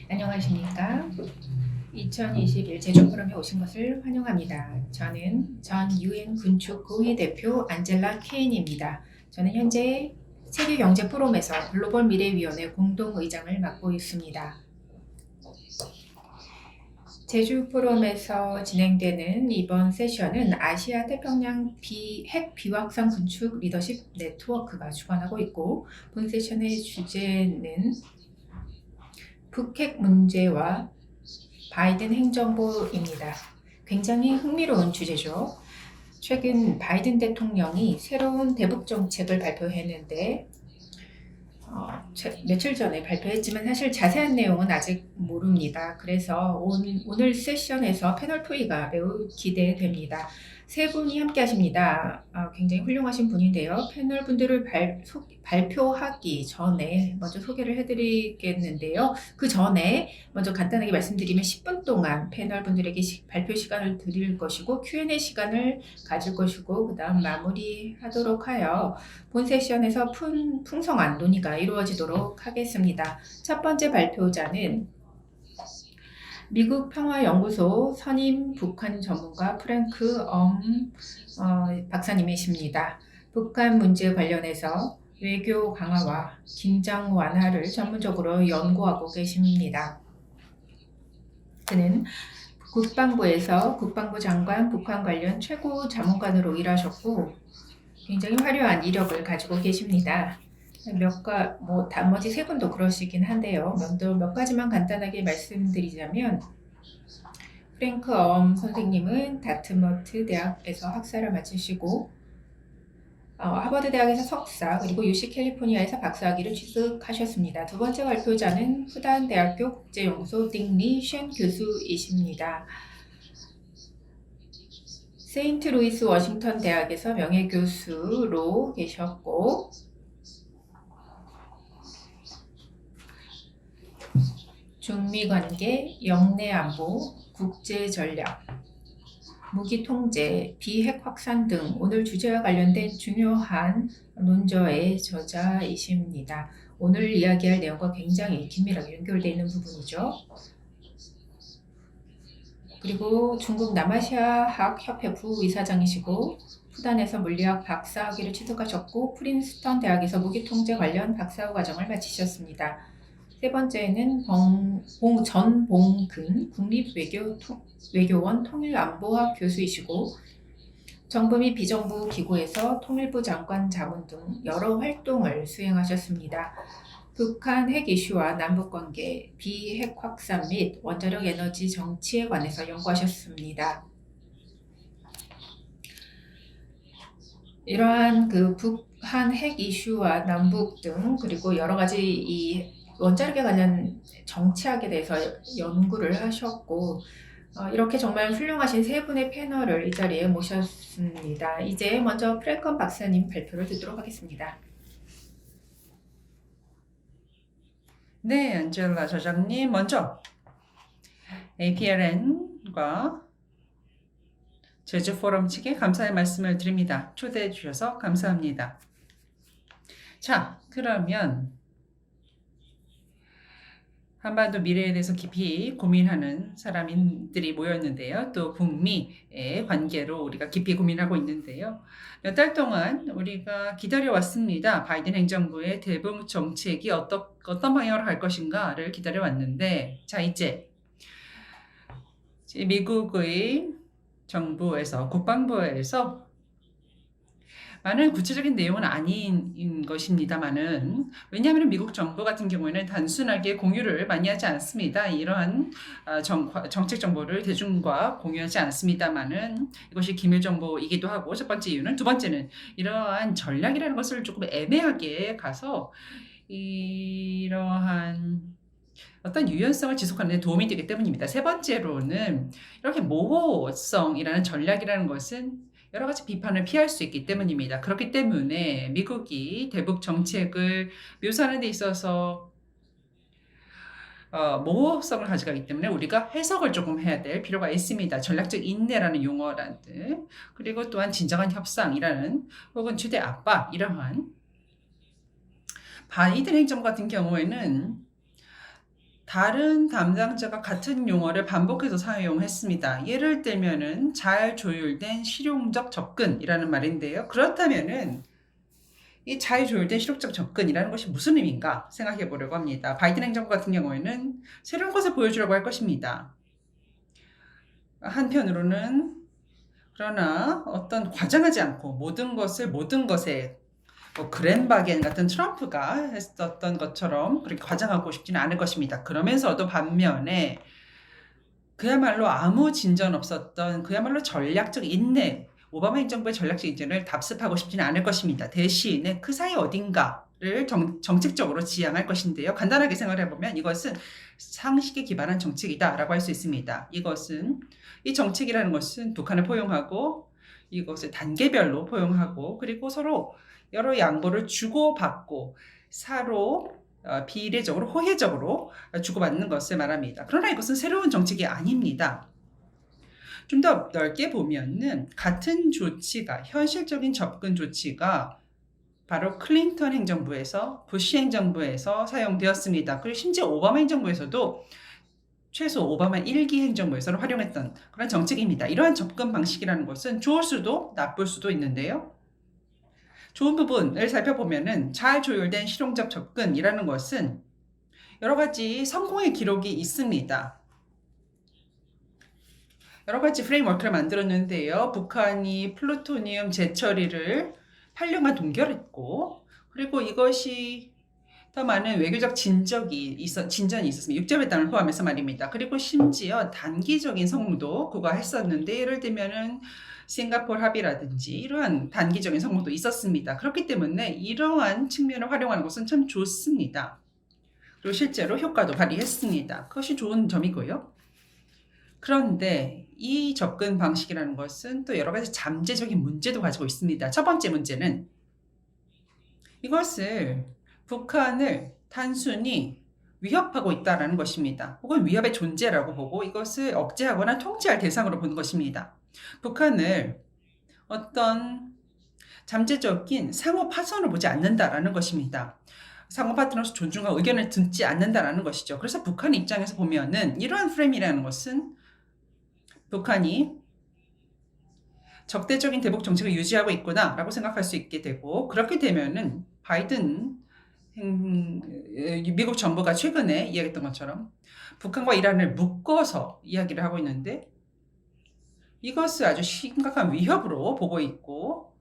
안녕하십니까. 2021 제주포럼에 오신 것을 환영합니다. 저는 전 UN 군축 고위 대표 안젤라 케인입니다. 저는 현재 세계경제포럼에서 글로벌 미래위원회 공동의장을 맡고 있습니다. 제주포럼에서 진행되는 이번 세션은 아시아 태평양 핵 비확산 군축 리더십 네트워크가 주관하고 있고, 본 세션의 주제는 북핵 문제와 바이든 행정부입니다. 굉장히 흥미로운 주제죠. 최근 바이든 대통령이 새로운 대북 정책을 발표했는데 며칠 전에 발표했지만 사실 자세한 내용은 아직 모릅니다. 그래서 오늘 세션에서 패널 토의가 매우 기대됩니다. 세 분이 함께 하십니다. 굉장히 훌륭하신 분인데요. 패널 분들을 발표하기 전에 먼저 소개를 해드리겠는데요. 그 전에 먼저 간단하게 말씀드리면 10분 동안 패널 분들에게 발표 시간을 드릴 것이고 Q&A 시간을 가질 것이고, 그 다음 마무리하도록 하여 본 세션에서 풍성한 논의가 이루어지도록 하겠습니다. 첫 번째 발표자는 미국 평화연구소 선임 북한 전문가 프랭크 박사님이십니다. 북한 문제 관련해서 외교 강화와 긴장 완화를 전문적으로 연구하고 계십니다. 그는 국방부에서 국방부 장관 북한 관련 최고 자문관으로 일하셨고 굉장히 화려한 이력을 가지고 계십니다. 나머지 세 분도 그러시긴 한데요. 몇 가지만 간단하게 말씀드리자면, 프랭크 선생님은 다트머트 대학에서 학사를 마치시고 하버드 대학에서 석사, 그리고 UC 캘리포니아에서 박사학위를 취득하셨습니다. 두 번째 발표자는 후단 대학교 국제연구소 딩리 쉔 교수이십니다. 세인트 루이스 워싱턴 대학에서 명예교수로 계셨고, 중미관계, 영내안보, 국제전략, 무기통제, 비핵 확산 등 오늘 주제와 관련된 중요한 논저의 저자이십니다. 오늘 이야기할 내용과 굉장히 긴밀하게 연결되어 있는 부분이죠. 그리고 중국 남아시아학 협회 부이사장이시고, 푸단에서 물리학 박사학위를 취득하셨고, 프린스턴 대학에서 무기통제 관련 박사후 과정을 마치셨습니다. 세 번째는 전봉근 국립외교원 통일안보학 교수이시고, 정부 및 비정부 기구에서 통일부 장관 자문 등 여러 활동을 수행하셨습니다. 북한 핵 이슈와 남북관계, 비핵 확산 및 원자력 에너지 정치에 관해서 연구하셨습니다. 이러한 북한 핵 이슈와 남북 등, 그리고 여러 가지 이 원자력에 관련 정치학에 대해서 연구를 하셨고, 이렇게 정말 훌륭하신 세 분의 패널을 이 자리에 모셨습니다. 이제 먼저 프랭컨 박사님 발표를 듣도록 하겠습니다. 네, 안젤라 저장님, 먼저 APLN과 제주포럼 측에 감사의 말씀을 드립니다. 초대해 주셔서 감사합니다. 자, 그러면 한반도 미래에 대해서 깊이 고민하는 사람들이 모였는데요. 또 북미의 관계로 우리가 깊이 고민하고 있는데요. 몇 달 동안 우리가 기다려왔습니다. 바이든 행정부의 대북 정책이 어떤 방향으로 갈 것인가를 기다려왔는데, 자, 이제 미국의 정부에서, 국방부에서 많은 구체적인 내용은 아닌 것입니다만은, 왜냐하면 미국 정부 같은 경우에는 단순하게 공유를 많이 하지 않습니다. 이러한 정책 정보를 대중과 공유하지 않습니다만은 이것이 기밀 정보이기도 하고, 첫 번째 이유는, 두 번째는 이러한 전략이라는 것을 조금 애매하게 가서 이러한 어떤 유연성을 지속하는 데 도움이 되기 때문입니다. 세 번째로는 이렇게 모호성이라는 전략이라는 것은 여러 가지 비판을 피할 수 있기 때문입니다. 그렇기 때문에 미국이 대북 정책을 묘사하는 데 있어서 모호성을 가져가기 때문에 우리가 해석을 조금 해야 될 필요가 있습니다. 전략적 인내라는 용어라든, 그리고 또한 진정한 협상이라는, 혹은 최대 압박, 이러한 바이든 행정부 같은 경우에는 다른 담당자가 같은 용어를 반복해서 사용했습니다. 예를 들면은 잘 조율된 실용적 접근이라는 말인데요. 그렇다면은 이 잘 조율된 실용적 접근이라는 것이 무슨 의미인가 생각해 보려고 합니다. 바이든 행정부 같은 경우에는 새로운 것을 보여주려고 할 것입니다. 한편으로는 그러나 어떤 과장하지 않고 모든 것에 뭐 그랜바겐 같은 트럼프가 했었던 것처럼 그렇게 과장하고 싶지는 않을 것입니다. 그러면서도 반면에 그야말로 아무 진전 없었던 그야말로 전략적 인내, 오바마 행정부의 전략적 인내를 답습하고 싶지는 않을 것입니다. 대신에 그 사이 어딘가를 정책적으로 지향할 것인데요. 간단하게 생각해 보면 이것은 상식에 기반한 정책이다라고 할 수 있습니다. 이 정책이라는 것은 북한을 포용하고 이것을 단계별로 포용하고 그리고 서로 여러 양보를 주고받고 서로 비례적으로 호혜적으로 주고받는 것을 말합니다. 그러나 이것은 새로운 정책이 아닙니다. 좀 더 넓게 보면은 같은 조치가 현실적인 접근 조치가 바로 클린턴 행정부에서 부시 행정부에서 사용되었습니다. 그리고 심지어 오바마 행정부에서도 최소 오바마 1기 행정부에서는 활용했던 그런 정책입니다. 이러한 접근 방식이라는 것은 좋을 수도 나쁠 수도 있는데요. 좋은 부분을 살펴보면은 잘 조율된 실용적 접근이라는 것은 여러 가지 성공의 기록이 있습니다. 여러 가지 프레임워크를 만들었는데요. 북한이 플루토늄 재처리를 8년간 동결했고 그리고 이것이 더 많은 외교적 진전이 있었습니다. 육자회담을 포함해서 말입니다. 그리고 심지어 단기적인 성공도 구가했었는데 예를 들면은 싱가포르 합의라든지 이러한 단기적인 성공도 있었습니다. 그렇기 때문에 이러한 측면을 활용하는 것은 참 좋습니다. 그리고 실제로 효과도 발휘했습니다. 그것이 좋은 점이고요. 그런데 이 접근 방식이라는 것은 또 여러 가지 잠재적인 문제도 가지고 있습니다. 첫 번째 문제는 이것을 북한을 단순히 위협하고 있다는 것입니다. 혹은 위협의 존재라고 보고 이것을 억제하거나 통제할 대상으로 보는 것입니다. 북한을 어떤 잠재적인 상호 파선으로 보지 않는다라는 것입니다. 상호 파트너로서 존중하고 의견을 듣지 않는다라는 것이죠. 그래서 북한 입장에서 보면은 이러한 프레임이라는 것은 북한이 적대적인 대북 정책을 유지하고 있구나라고 생각할 수 있게 되고 그렇게 되면은 바이든 미국 정부가 최근에 이야기했던 것처럼 북한과 이란을 묶어서 이야기를 하고 있는데 이것을 아주 심각한 위협으로 보고 있고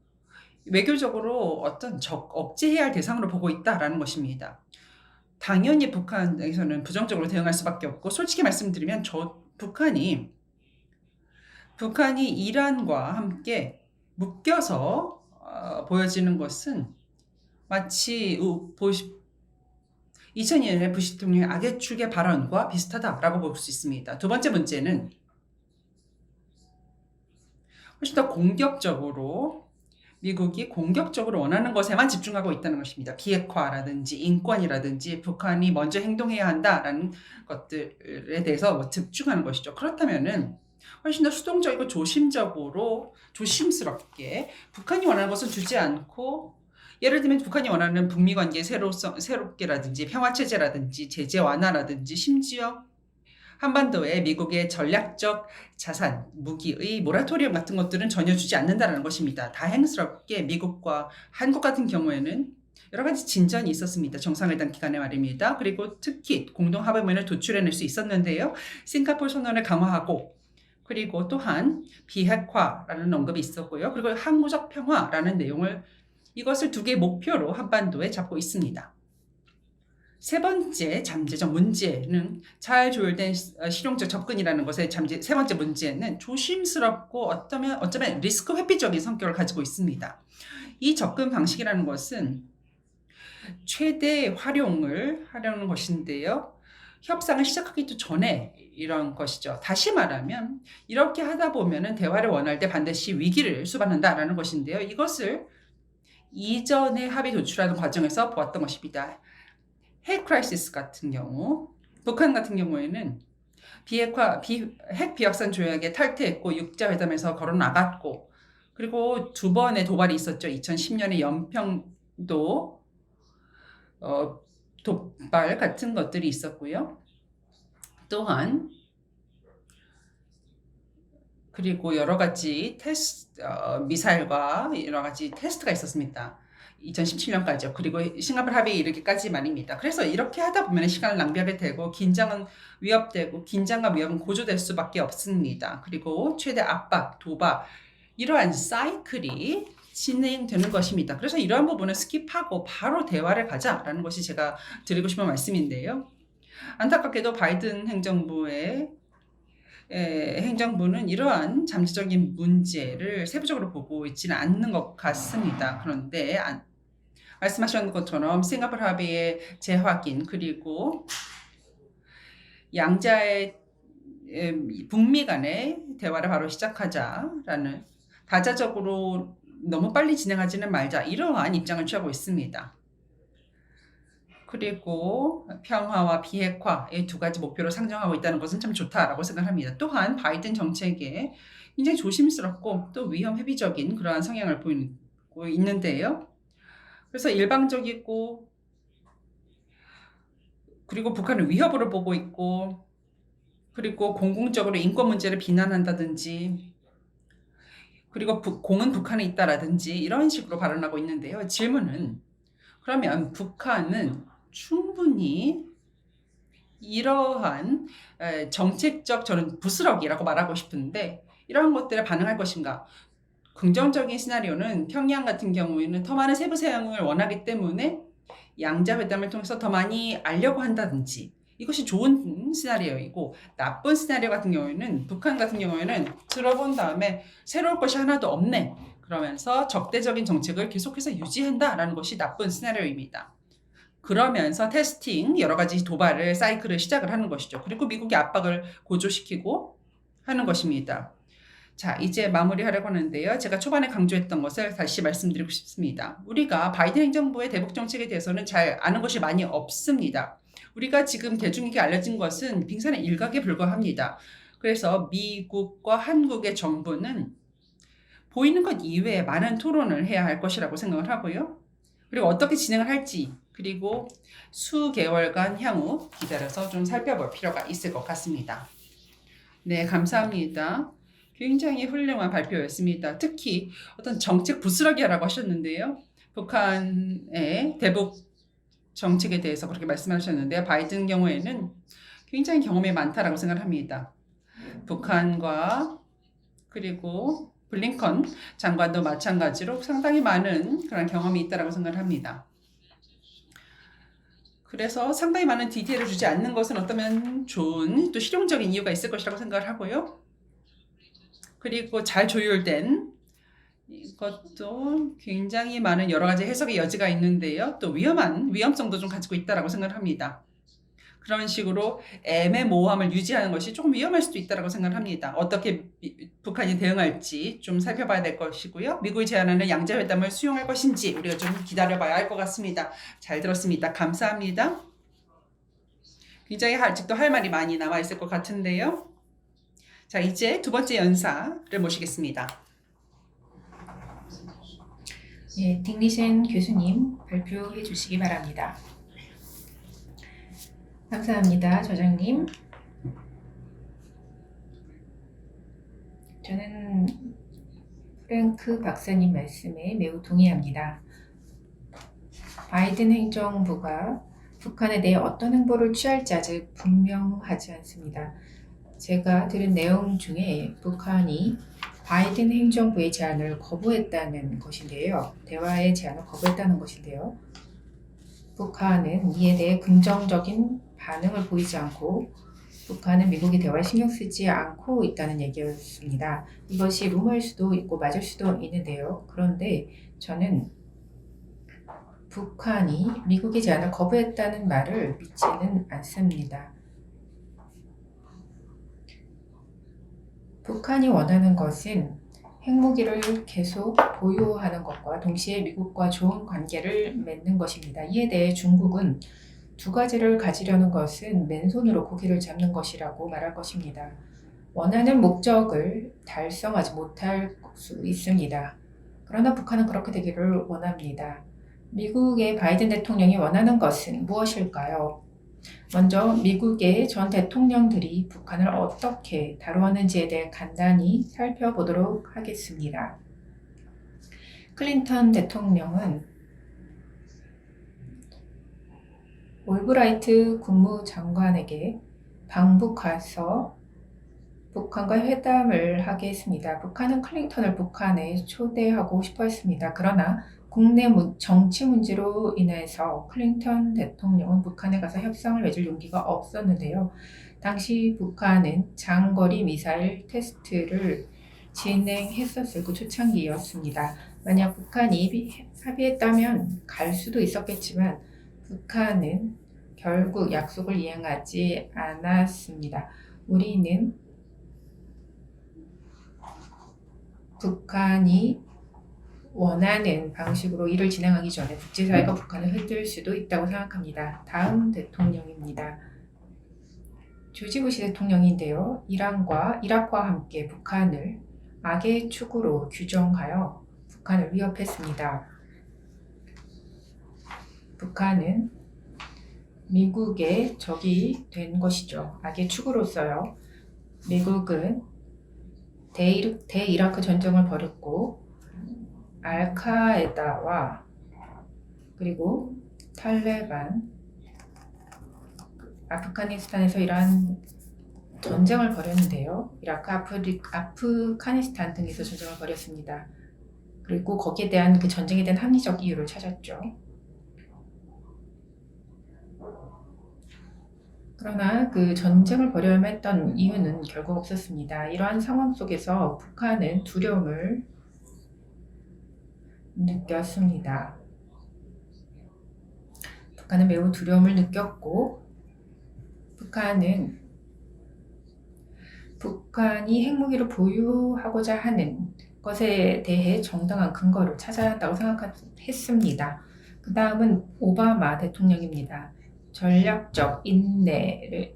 외교적으로 어떤 억제해야 할 대상으로 보고 있다라는 것입니다. 당연히 북한에서는 부정적으로 대응할 수밖에 없고 솔직히 말씀드리면 북한이 이란과 함께 묶여서 보여지는 것은 마치 2002년에 부시 대통령의 악의 축의 발언과 비슷하다라고 볼 수 있습니다. 두 번째 문제는 훨씬 더 공격적으로 미국이 공격적으로 원하는 것에만 집중하고 있다는 것입니다. 비핵화라든지 인권이라든지 북한이 먼저 행동해야 한다라는 것들에 대해서 집중하는 것이죠. 그렇다면은 훨씬 더 수동적이고 조심스럽게 북한이 원하는 것은 주지 않고 예를 들면 북한이 원하는 북미 관계 새롭게라든지 평화체제라든지 제재 완화라든지 심지어 한반도에 미국의 전략적 자산, 무기의 모라토리엄 같은 것들은 전혀 주지 않는다는 것입니다. 다행스럽게 미국과 한국 같은 경우에는 여러 가지 진전이 있었습니다. 정상회담 기간에 말입니다. 그리고 특히 공동합의문을 도출해낼 수 있었는데요. 싱가포르 선언을 강화하고 그리고 또한 비핵화라는 언급이 있었고요. 그리고 항구적 평화라는 내용을 이것을 두 개의 목표로 한반도에 잡고 있습니다. 세 번째 잠재적 문제는 잘 조율된 실용적 접근이라는 것의 세 번째 문제는 조심스럽고 어쩌면 리스크 회피적인 성격을 가지고 있습니다. 이 접근 방식이라는 것은 최대 활용을 하려는 것인데요. 협상을 시작하기도 전에 이런 것이죠. 다시 말하면 이렇게 하다 보면은 대화를 원할 때 반드시 위기를 수반한다라는 것인데요. 이것을 이전에 합의 도출하는 과정에서 보았던 것입니다. 핵 크라이시스 같은 경우, 북한 같은 경우에는 핵 비확산 조약에 탈퇴했고 육자회담에서 걸어 나갔고 그리고 두 번의 도발이 있었죠. 2010년에 연평도 어, 도발 같은 것들이 있었고요. 또한 그리고 여러 가지 미사일과 여러 가지 테스트가 있었습니다. 2017년까지요. 그리고 싱가포르 합의에 이르기까지 말입니다. 그래서 이렇게 하다 보면 시간을 낭비하게 되고 긴장은 위협되고 긴장과 위협은 고조될 수밖에 없습니다. 그리고 최대 압박, 도박 이러한 사이클이 진행되는 것입니다. 그래서 이러한 부분은 스킵하고 바로 대화를 가자라는 것이 제가 드리고 싶은 말씀인데요. 안타깝게도 바이든 행정부는 이러한 잠재적인 문제를 세부적으로 보고 있지는 않는 것 같습니다. 그런데 말씀하신 것처럼 싱가포르 합의의 재확인 그리고 양자의 북미 간의 대화를 바로 시작하자라는 다자적으로 너무 빨리 진행하지는 말자 이러한 입장을 취하고 있습니다. 그리고 평화와 비핵화 이 두 가지 목표를 상정하고 있다는 것은 참 좋다라고 생각합니다. 또한 바이든 정책에 굉장히 조심스럽고 또 위험 회피적인 그러한 성향을 보이고 있는데요. 그래서 일방적이고 그리고 북한을 위협으로 보고 있고 그리고 공공적으로 인권 문제를 비난한다든지 그리고 공은 북한에 있다라든지 이런 식으로 발언하고 있는데요. 질문은 그러면 북한은 충분히 이러한 정책적 저는 부스러기라고 말하고 싶은데 이러한 것들에 반응할 것인가? 긍정적인 시나리오는 평양 같은 경우에는 더 많은 세부 사용을 원하기 때문에 양자 회담을 통해서 더 많이 알려고 한다든지 이것이 좋은 시나리오이고 나쁜 시나리오 같은 경우에는 북한 같은 경우에는 들어본 다음에 새로울 것이 하나도 없네 그러면서 적대적인 정책을 계속해서 유지한다라는 것이 나쁜 시나리오입니다. 그러면서 테스팅 여러 가지 도발을 사이클을 시작을 하는 것이죠. 그리고 미국의 압박을 고조시키고 하는 것입니다. 자, 이제 마무리하려고 하는데요. 제가 초반에 강조했던 것을 다시 말씀드리고 싶습니다. 우리가 바이든 행정부의 대북 정책에 대해서는 잘 아는 것이 많이 없습니다. 우리가 지금 대중에게 알려진 것은 빙산의 일각에 불과합니다. 그래서 미국과 한국의 정부는 보이는 것 이외에 많은 토론을 해야 할 것이라고 생각을 하고요. 그리고 어떻게 진행을 할지 그리고 수개월간 향후 기다려서 좀 살펴볼 필요가 있을 것 같습니다. 네, 감사합니다. 굉장히 훌륭한 발표였습니다. 특히 어떤 정책 부스러기라고 하셨는데요. 북한의 대북 정책에 대해서 그렇게 말씀하셨는데요. 바이든 경우에는 굉장히 경험이 많다라고 생각합니다. 북한과 그리고 블링컨 장관도 마찬가지로 상당히 많은 그런 경험이 있다라고 생각합니다. 그래서 상당히 많은 디테일을 주지 않는 것은 어쩌면 좋은 또 실용적인 이유가 있을 것이라고 생각을 하고요. 그리고 잘 조율된 이것도 굉장히 많은 여러 가지 해석의 여지가 있는데요. 또 위험성도 좀 가지고 있다라고 생각을 합니다. 그런 식으로 애매모호함을 유지하는 것이 조금 위험할 수도 있다라고 생각을 합니다. 어떻게 북한이 대응할지 좀 살펴봐야 될 것이고요. 미국이 제안하는 양자회담을 수용할 것인지 우리가 좀 기다려봐야 할 것 같습니다. 잘 들었습니다. 감사합니다. 굉장히 아직도 할 말이 많이 남아 있을 것 같은데요. 자, 이제 두 번째 연사를 모시겠습니다. 예, 딩리셴 교수님 발표해 주시기 바랍니다. 감사합니다, 저장님. 저는 프랭크 박사님 말씀에 매우 동의합니다. 바이든 행정부가 북한에 대해 어떤 행보를 취할지 아직 분명하지 않습니다. 제가 들은 내용 중에 북한이 바이든 행정부의 제안을 거부했다는 것인데요. 대화의 제안을 거부했다는 것인데요. 북한은 이에 대해 긍정적인 반응을 보이지 않고 북한은 미국이 대화에 신경 쓰지 않고 있다는 얘기였습니다. 이것이 루머일 수도 있고 맞을 수도 있는데요. 그런데 저는 북한이 미국의 제안을 거부했다는 말을 믿지는 않습니다. 북한이 원하는 것은 핵무기를 계속 보유하는 것과 동시에 미국과 좋은 관계를 맺는 것입니다. 이에 대해 중국은 두 가지를 가지려는 것은 맨손으로 고기를 잡는 것이라고 말할 것입니다. 원하는 목적을 달성하지 못할 수 있습니다. 그러나 북한은 그렇게 되기를 원합니다. 미국의 바이든 대통령이 원하는 것은 무엇일까요? 먼저 미국의 전 대통령들이 북한을 어떻게 다루었는지에 대해 간단히 살펴보도록 하겠습니다. 클린턴 대통령은 올브라이트 국무장관에게 방북해서 북한과 회담을 하게 했습니다. 북한은 클린턴을 북한에 초대하고 싶어 했습니다. 그러나 국내 정치 문제로 인해서 클린턴 대통령은 북한에 가서 협상을 맺을 용기가 없었는데요. 당시 북한은 장거리 미사일 테스트를 진행했었을 그 초창기였습니다. 만약 북한이 합의했다면 갈 수도 있었겠지만 북한은 결국 약속을 이행하지 않았습니다. 우리는 북한이 원하는 방식으로 일을 진행하기 전에 국제사회가 북한을 흔들 수도 있다고 생각합니다. 다음 대통령입니다. 조지 부시 대통령인데요. 이란과 함께 북한을 악의 축으로 규정하여 북한을 위협했습니다. 북한은 미국의 적이 된 것이죠. 악의 축으로서요. 미국은 대이라크 전쟁을 벌였고 알카에다와 그리고 탈레반, 아프가니스탄에서 이러한 전쟁을 벌였는데요. 이라크, 아프가니스탄 등에서 전쟁을 벌였습니다. 그리고 거기에 대한 그 전쟁에 대한 합리적 이유를 찾았죠. 그러나 그 전쟁을 벌여야만 했던 이유는 결국 없었습니다. 이러한 상황 속에서 북한은 두려움을 느꼈습니다. 북한은 매우 두려움을 느꼈고 북한이 핵무기를 보유하고자 하는 것에 대해 정당한 근거를 찾아야 한다고 생각했습니다. 그 다음은 오바마 대통령입니다. 전략적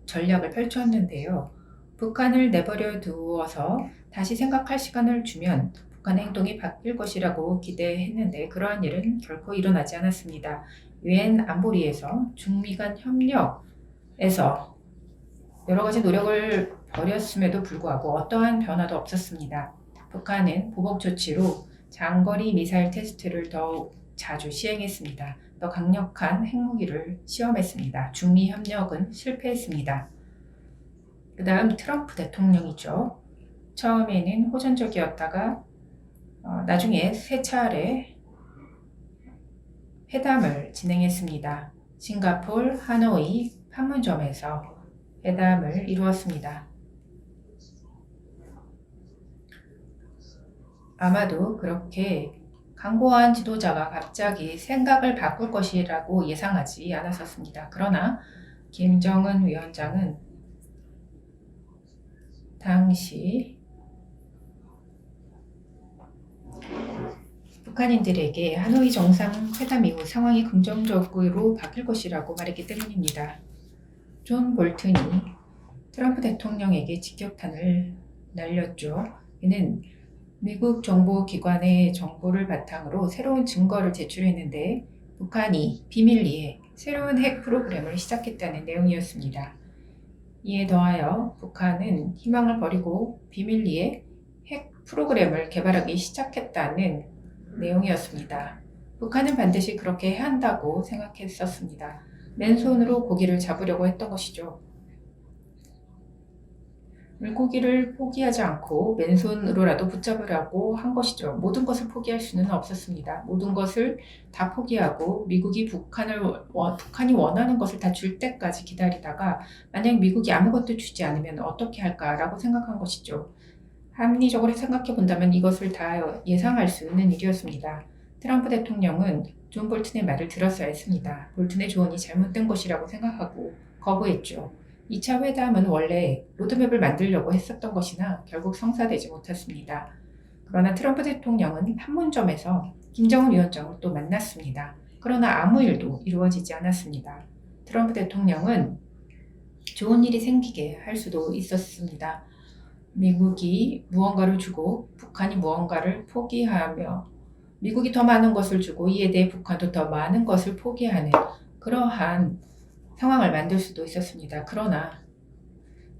전략을 펼쳤는데요. 북한을 내버려 두어서 다시 생각할 시간을 주면 북한의 행동이 바뀔 것이라고 기대했는데 그러한 일은 결코 일어나지 않았습니다. 유엔 안보리에서 중미 간 협력에서 여러 가지 노력을 벌였음에도 불구하고 어떠한 변화도 없었습니다. 북한은 보복 조치로 장거리 미사일 테스트를 더욱 자주 시행했습니다. 더 강력한 핵무기를 시험했습니다. 중미 협력은 실패했습니다. 그 다음 트럼프 대통령이죠. 처음에는 호전적이었다가 나중에 세 차례 회담을 진행했습니다. 싱가포르, 하노이, 판문점에서 회담을 이루었습니다. 아마도 그렇게 강고한 지도자가 갑자기 생각을 바꿀 것이라고 예상하지 않았었습니다. 그러나 김정은 위원장은 당시 북한인들에게 하노이 정상회담 이후 상황이 긍정적으로 바뀔 것이라고 말했기 때문입니다. 존 볼튼이 트럼프 대통령에게 직격탄을 날렸죠. 이는 미국 정보기관의 정보를 바탕으로 새로운 증거를 제출했는데 북한이 비밀리에 새로운 핵 프로그램을 시작했다는 내용이었습니다. 이에 더하여 북한은 희망을 버리고 비밀리에 핵 프로그램을 개발하기 시작했다는 내용이었습니다. 북한은 반드시 그렇게 해야 한다고 생각했었습니다. 맨손으로 고기를 잡으려고 했던 것이죠. 물고기를 포기하지 않고 맨손으로라도 붙잡으려고 한 것이죠. 모든 것을 포기할 수는 없었습니다. 모든 것을 다 포기하고 미국이 북한이 원하는 것을 다 줄 때까지 기다리다가 만약 미국이 아무것도 주지 않으면 어떻게 할까라고 생각한 것이죠. 합리적으로 생각해 본다면 이것을 다 예상할 수 있는 일이었습니다. 트럼프 대통령은 존 볼튼의 말을 들었어야 했습니다. 볼튼의 조언이 잘못된 것이라고 생각하고 거부했죠. 2차 회담은 원래 로드맵을 만들려고 했었던 것이나 결국 성사되지 못했습니다. 그러나 트럼프 대통령은 판문점에서 김정은 위원장을 또 만났습니다. 그러나 아무 일도 이루어지지 않았습니다. 트럼프 대통령은 좋은 일이 생기게 할 수도 있었습니다. 미국이 무언가를 주고 북한이 무언가를 포기하며 미국이 더 많은 것을 주고 이에 대해 북한도 더 많은 것을 포기하는 그러한 상황을 만들 수도 있었습니다. 그러나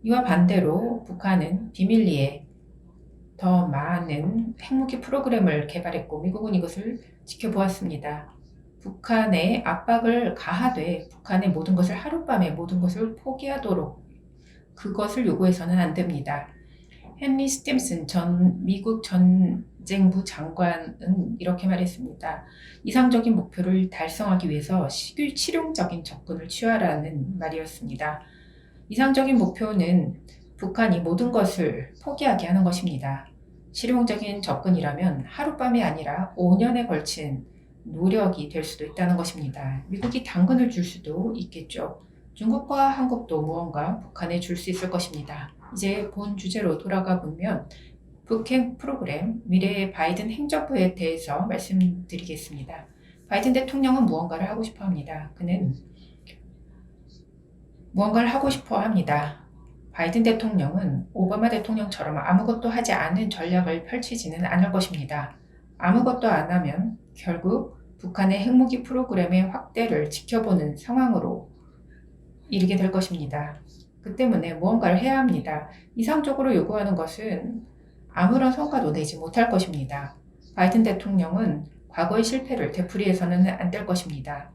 이와 반대로 북한은 비밀리에 더 많은 핵무기 프로그램을 개발했고 미국은 이것을 지켜보았습니다. 북한의 압박을 가하되 북한의 모든 것을 하룻밤에 모든 것을 포기하도록 그것을 요구해서는 안 됩니다. 헨리 스팀슨 전 미국 전쟁부 장관은 이렇게 말했습니다. 이상적인 목표를 달성하기 위해서 실용적인 접근을 취하라는 말이었습니다. 이상적인 목표는 북한이 모든 것을 포기하게 하는 것입니다. 실용적인 접근이라면 하룻밤이 아니라 5년에 걸친 노력이 될 수도 있다는 것입니다. 미국이 당근을 줄 수도 있겠죠. 중국과 한국도 무언가 북한에 줄 수 있을 것입니다. 이제 본 주제로 돌아가 보면 북핵 프로그램 미래의 바이든 행정부에 대해서 말씀드리겠습니다. 바이든 대통령은 무언가를 하고 싶어 합니다. 그는 무언가를 하고 싶어 합니다. 바이든 대통령은 오바마 대통령처럼 아무것도 하지 않은 전략을 펼치지는 않을 것입니다. 아무것도 안 하면 결국 북한의 핵무기 프로그램의 확대를 지켜보는 상황으로 이르게 될 것입니다. 그 때문에 무언가를 해야 합니다. 이상적으로 요구하는 것은 아무런 성과도 내지 못할 것입니다. 바이든 대통령은 과거의 실패를 되풀이해서는 안 될 것입니다.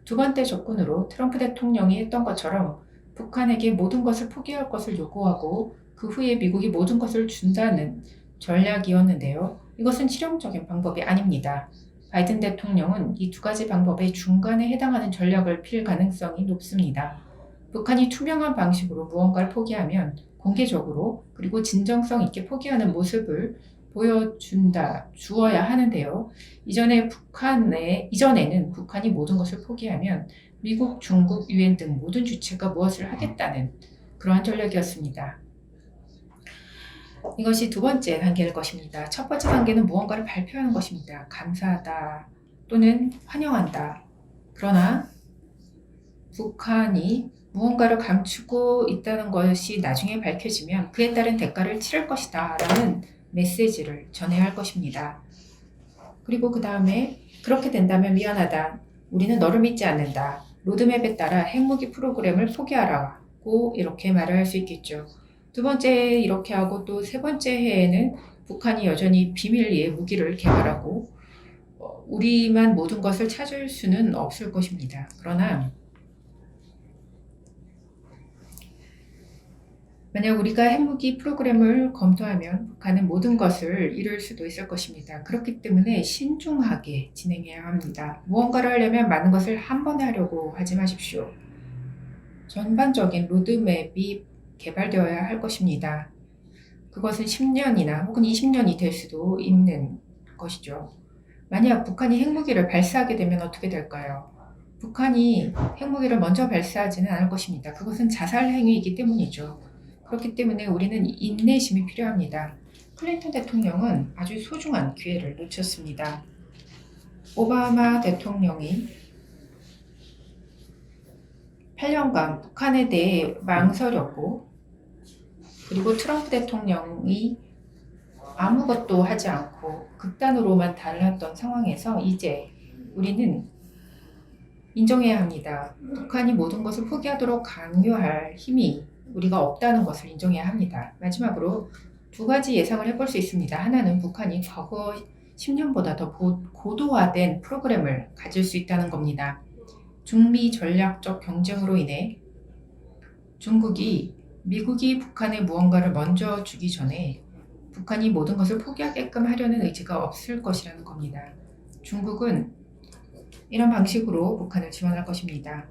두 번째 접근으로 트럼프 대통령이 했던 것처럼 북한에게 모든 것을 포기할 것을 요구하고 그 후에 미국이 모든 것을 준다는 전략이었는데요. 이것은 실용적인 방법이 아닙니다. 바이든 대통령은 이 두 가지 방법의 중간에 해당하는 전략을 필 가능성이 높습니다. 북한이 투명한 방식으로 무언가를 포기하면 공개적으로 그리고 진정성 있게 포기하는 모습을 주어야 하는데요. 이전에는 북한이 모든 것을 포기하면 미국, 중국, 유엔 등 모든 주체가 무엇을 하겠다는 그러한 전략이었습니다. 이것이 두 번째 단계일 것입니다. 첫 번째 단계는 무언가를 발표하는 것입니다. 감사하다 또는 환영한다. 그러나 북한이 무언가를 감추고 있다는 것이 나중에 밝혀지면 그에 따른 대가를 치를 것이다 라는 메시지를 전해야 할 것입니다. 그리고 그 다음에 그렇게 된다면 미안하다. 우리는 너를 믿지 않는다. 로드맵에 따라 핵무기 프로그램을 포기하라고 이렇게 말을 할 수 있겠죠. 두 번째 이렇게 하고 또 세 번째 해에는 북한이 여전히 비밀리에 무기를 개발하고 우리만 모든 것을 찾을 수는 없을 것입니다. 그러나 만약 우리가 핵무기 프로그램을 검토하면 북한은 모든 것을 잃을 수도 있을 것입니다. 그렇기 때문에 신중하게 진행해야 합니다. 무언가를 하려면 많은 것을 한 번에 하려고 하지 마십시오. 전반적인 로드맵이 개발되어야 할 것입니다. 그것은 10년이나 혹은 20년이 될 수도 있는 것이죠. 만약 북한이 핵무기를 발사하게 되면 어떻게 될까요? 북한이 핵무기를 먼저 발사하지는 않을 것입니다. 그것은 자살 행위이기 때문이죠. 그렇기 때문에 우리는 인내심이 필요합니다. 클린턴 대통령은 아주 소중한 기회를 놓쳤습니다. 오바마 대통령이 8년간 북한에 대해 망설였고 그리고 트럼프 대통령이 아무것도 하지 않고 극단으로만 달랐던 상황에서 이제 우리는 인정해야 합니다. 북한이 모든 것을 포기하도록 강요할 힘이 우리가 없다는 것을 인정해야 합니다. 마지막으로 두 가지 예상을 해볼 수 있습니다. 하나는 북한이 과거 10년보다 더 고도화된 프로그램을 가질 수 있다는 겁니다. 중미 전략적 경쟁으로 인해 중국이 미국이 북한에 무언가를 먼저 주기 전에 북한이 모든 것을 포기하게끔 하려는 의지가 없을 것이라는 겁니다. 중국은 이런 방식으로 북한을 지원할 것입니다.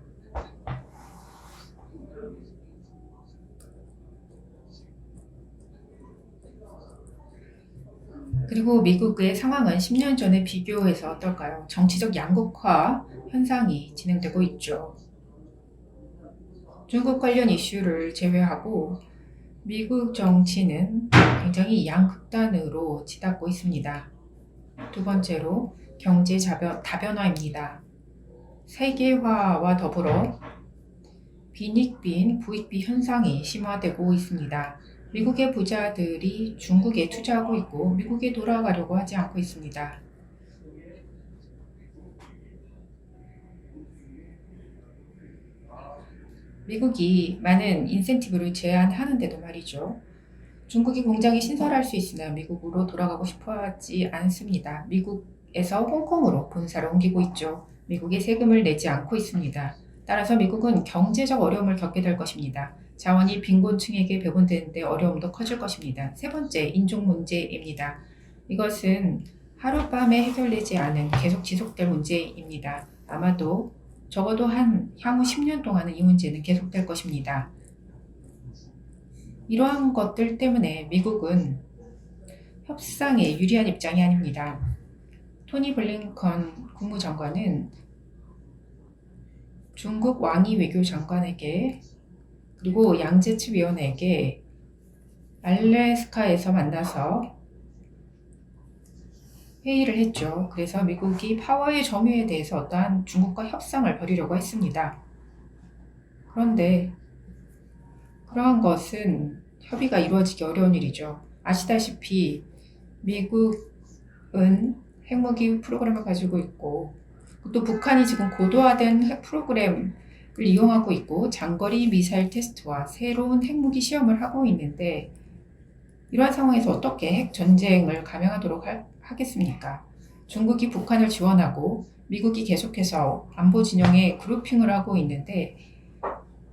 그리고 미국의 상황은 10년 전에 비교해서 어떨까요? 정치적 양극화 현상이 진행되고 있죠. 중국 관련 이슈를 제외하고 미국 정치는 굉장히 양극단으로 치닫고 있습니다. 두 번째로 경제 다변화입니다. 세계화와 더불어 빈익빈 부익비 현상이 심화되고 있습니다. 미국의 부자들이 중국에 투자하고 있고 미국에 돌아가려고 하지 않고 있습니다. 미국이 많은 인센티브를 제한하는데도 말이죠. 중국이 공장이 신설할 수 있으나 미국으로 돌아가고 싶어 하지 않습니다. 미국에서 홍콩으로 본사를 옮기고 있죠. 미국이 세금을 내지 않고 있습니다. 따라서 미국은 경제적 어려움을 겪게 될 것입니다. 자원이 빈곤층에게 배분되는데 어려움도 커질 것입니다. 세 번째, 인종 문제입니다. 이것은 하룻밤에 해결되지 않은 계속 지속될 문제입니다. 아마도 적어도 향후 10년 동안은 이 문제는 계속될 것입니다. 이러한 것들 때문에 미국은 협상에 유리한 입장이 아닙니다. 토니 블링컨 국무장관은 중국 왕이 외교장관에게 그리고 양재치위원회에게 알래스카에서 만나서 회의를 했죠. 그래서 미국이 파워의 점유에 대해서 어떠한 중국과 협상을 벌이려고 했습니다. 그런데 그러한 것은 협의가 이루어지기 어려운 일이죠. 아시다시피 미국은 핵무기 프로그램을 가지고 있고 또 북한이 지금 고도화된 핵 프로그램을 이용하고 있고 장거리 미사일 테스트와 새로운 핵무기 시험을 하고 있는데 이러한 상황에서 어떻게 핵 전쟁을 감행하도록 하겠습니까? 중국이 북한을 지원하고 미국이 계속해서 안보 진영에 그룹핑을 하고 있는데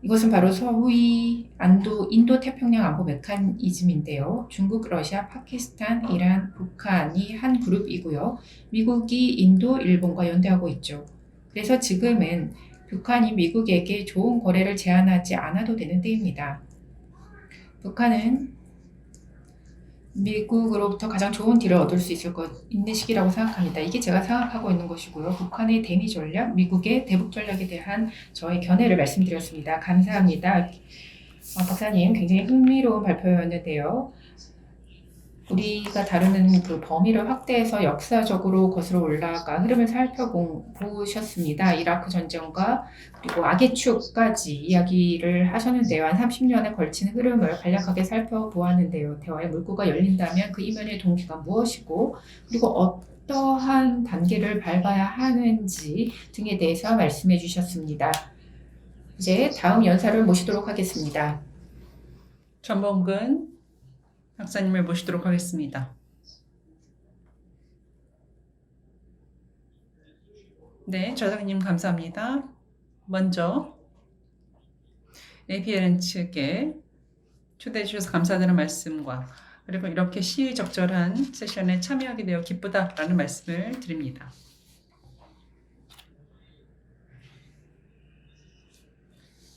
이것은 바로 소위 인도 태평양 안보 메커니즘인데요. 중국, 러시아, 파키스탄, 이란, 북한이 한 그룹이고요. 미국이 인도, 일본과 연대하고 있죠. 그래서 지금은 북한이 미국에게 좋은 거래를 제한하지 않아도 되는 때입니다. 북한은 미국으로부터 가장 좋은 딜을 얻을 수 있는 시기라고 생각합니다. 이게 제가 생각하고 있는 것이고요. 북한의 대미 전략, 미국의 대북 전략에 대한 저의 견해를 말씀드렸습니다. 감사합니다. 박사님, 굉장히 흥미로운 발표였는데요. 우리가 다루는 그 범위를 확대해서 역사적으로 거슬러 올라가 흐름을 살펴보셨습니다. 이라크 전쟁과 그리고 악의 축까지 이야기를 하셨는데요. 한 30년에 걸친 흐름을 간략하게 살펴보았는데요. 대화의 물꼬가 열린다면 그 이면의 동기가 무엇이고 그리고 어떠한 단계를 밟아야 하는지 등에 대해서 말씀해 주셨습니다. 이제 다음 연사를 모시도록 하겠습니다. 전봉근 박사님을 모시도록 하겠습니다. 네, 저장님 감사합니다. 먼저 APLN 측에 초대해 주셔서 감사드리는 말씀과 그리고 이렇게 시의적절한 세션에 참여하게 되어 기쁘다라는 말씀을 드립니다.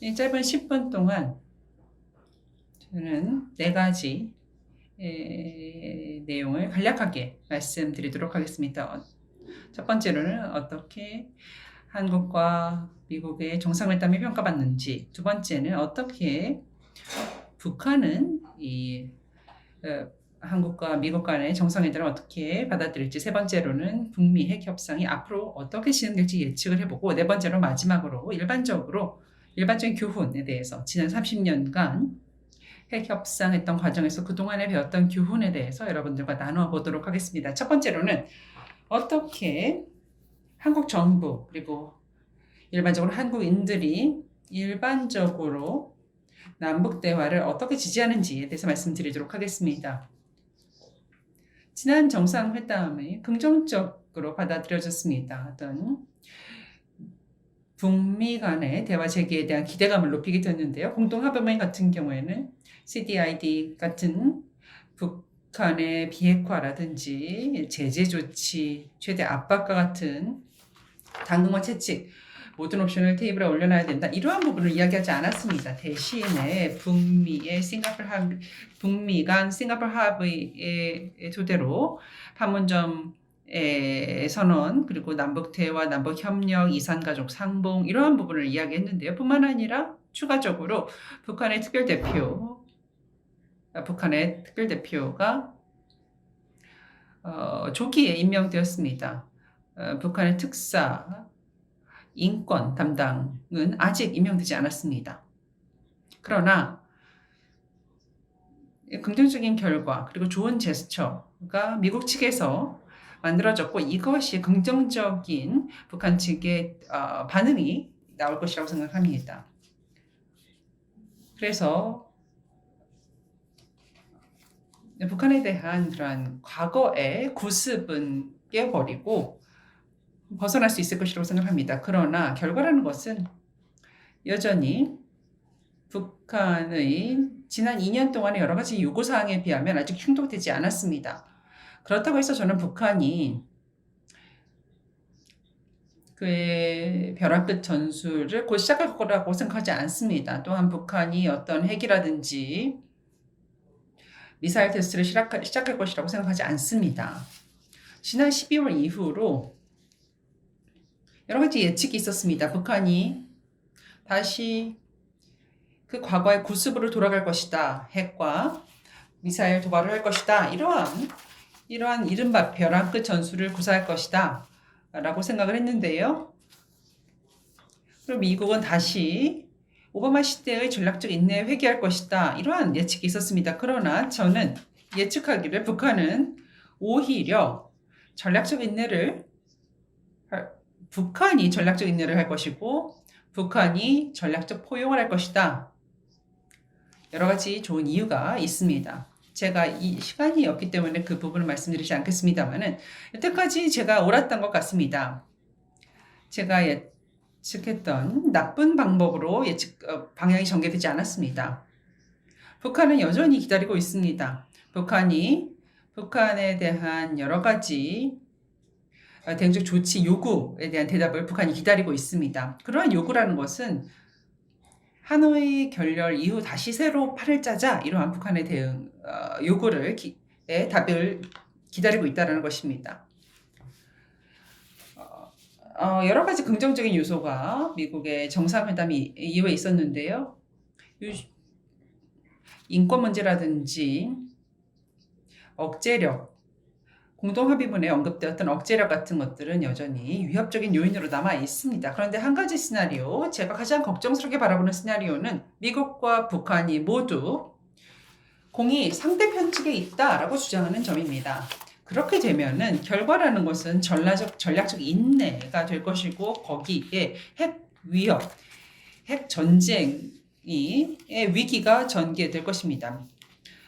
이 짧은 10분 동안 저는 4가지 내용을 간략하게 말씀드리도록 하겠습니다. 첫 번째로는 어떻게 한국과 미국의 정상회담이 평가받는지, 두 번째는 어떻게 북한은 한국과 미국 간의 정상회담을 어떻게 받아들일지, 세 번째로는 북미 핵 협상이 앞으로 어떻게 진행될지 예측을 해보고, 네 번째로 마지막으로 일반적인 교훈에 대해서 지난 30년간 핵 협상했던 과정에서 그동안에 배웠던 교훈에 대해서 여러분들과 나누어 보도록 하겠습니다. 첫 번째로는 어떻게 한국 정부 그리고 일반적으로 한국인들이 일반적으로 남북 대화를 어떻게 지지하는지에 대해서 말씀드리도록 하겠습니다. 지난 정상회담이 긍정적으로 받아들여졌습니다. 어떤 북미 간의 대화 재개에 대한 기대감을 높이게 됐는데요. 공동합의문 같은 경우에는 CDID 같은 북한의 비핵화라든지 제재 조치, 최대 압박과 같은 당분간 채찍, 모든 옵션을 테이블에 올려놔야 된다. 이러한 부분을 이야기하지 않았습니다. 대신에 북미 간 싱가포르 합의의 토대로 판문점 선언, 그리고 남북 대화, 남북 협력, 이산가족 상봉 이러한 부분을 이야기했는데요. 뿐만 아니라 추가적으로 북한의 특별대표가 조기에 임명되었습니다. 북한의 특사 인권 담당은 아직 임명되지 않았습니다. 그러나 긍정적인 결과 그리고 좋은 제스처가 미국 측에서 만들어졌고 이것이 긍정적인 북한 측의 반응이 나올 것이라고 생각합니다. 그래서 북한에 대한 그러한 과거의 구습은 깨버리고 벗어날 수 있을 것이라고 생각합니다. 그러나 결과라는 것은 여전히 북한의 지난 2년 동안의 여러 가지 요구사항에 비하면 아직 충족되지 않았습니다. 그렇다고 해서 저는 북한이 그의 벼랑 끝 전술을 곧 시작할 거라고 생각하지 않습니다. 또한 북한이 어떤 핵이라든지 미사일 테스트를 시작할 것이라고 생각하지 않습니다. 지난 12월 이후로 여러 가지 예측이 있었습니다. 북한이 다시 그 과거의 구습으로 돌아갈 것이다. 핵과 미사일 도발을 할 것이다. 이러한 이른바 벼랑 끝 전술을 구사할 것이다. 라고 생각을 했는데요. 그럼 미국은 다시 오바마 시대의 전략적 인내에 회귀할 것이다. 이러한 예측이 있었습니다. 그러나 저는 예측하기를 북한은 오히려 북한이 전략적 인내를 할 것이고 북한이 전략적 포용을 할 것이다. 여러 가지 좋은 이유가 있습니다. 제가 이 시간이 없기 때문에 그 부분을 말씀드리지 않겠습니다만은 여태까지 제가 옳았던 것 같습니다. 제가 예측했던 나쁜 방법으로 방향이 전개되지 않았습니다. 북한은 여전히 기다리고 있습니다. 북한에 대한 여러 가지 대응적 조치 요구에 대한 대답을 북한이 기다리고 있습니다. 그러한 요구라는 것은 하노이 결렬 이후 다시 새로 판을 짜자 이러한 북한의 대응 답을 기다리고 있다는 것입니다. 여러 가지 긍정적인 요소가 미국의 정상회담 이후에 있었는데요. 인권 문제라든지 억제력, 공동합의문에 언급되었던 억제력 같은 것들은 여전히 위협적인 요인으로 남아 있습니다. 그런데 한 가지 시나리오, 제가 가장 걱정스럽게 바라보는 시나리오는 미국과 북한이 모두 공이 상대편 측에 있다라고 주장하는 점입니다. 그렇게 되면은 결과라는 것은 전략적 인내가 될 것이고 거기에 핵 위협, 핵 전쟁의 위기가 전개될 것입니다.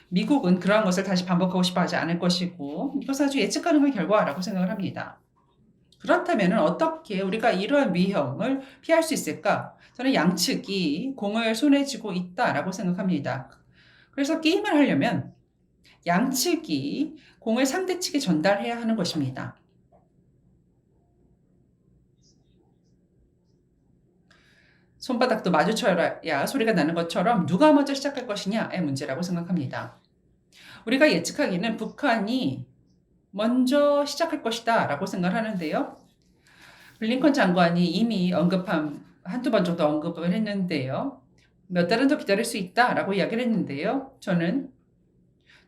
미국은 그러한 것을 다시 반복하고 싶어 하지 않을 것이고 이것은 아주 예측 가능한 결과라고 생각을 합니다. 그렇다면 어떻게 우리가 이러한 위험을 피할 수 있을까? 저는 양측이 공을 손에 쥐고 있다라고 생각합니다. 그래서 게임을 하려면 양측이 공을 상대 측에 전달해야 하는 것입니다. 손바닥도 마주쳐야 소리가 나는 것처럼 누가 먼저 시작할 것이냐의 문제라고 생각합니다. 우리가 예측하기는 북한이 먼저 시작할 것이다 라고 생각을 하는데요. 블링컨 장관이 이미 한두 번 정도 언급을 했는데요. 몇 달은 더 기다릴 수 있다 라고 이야기를 했는데요. 저는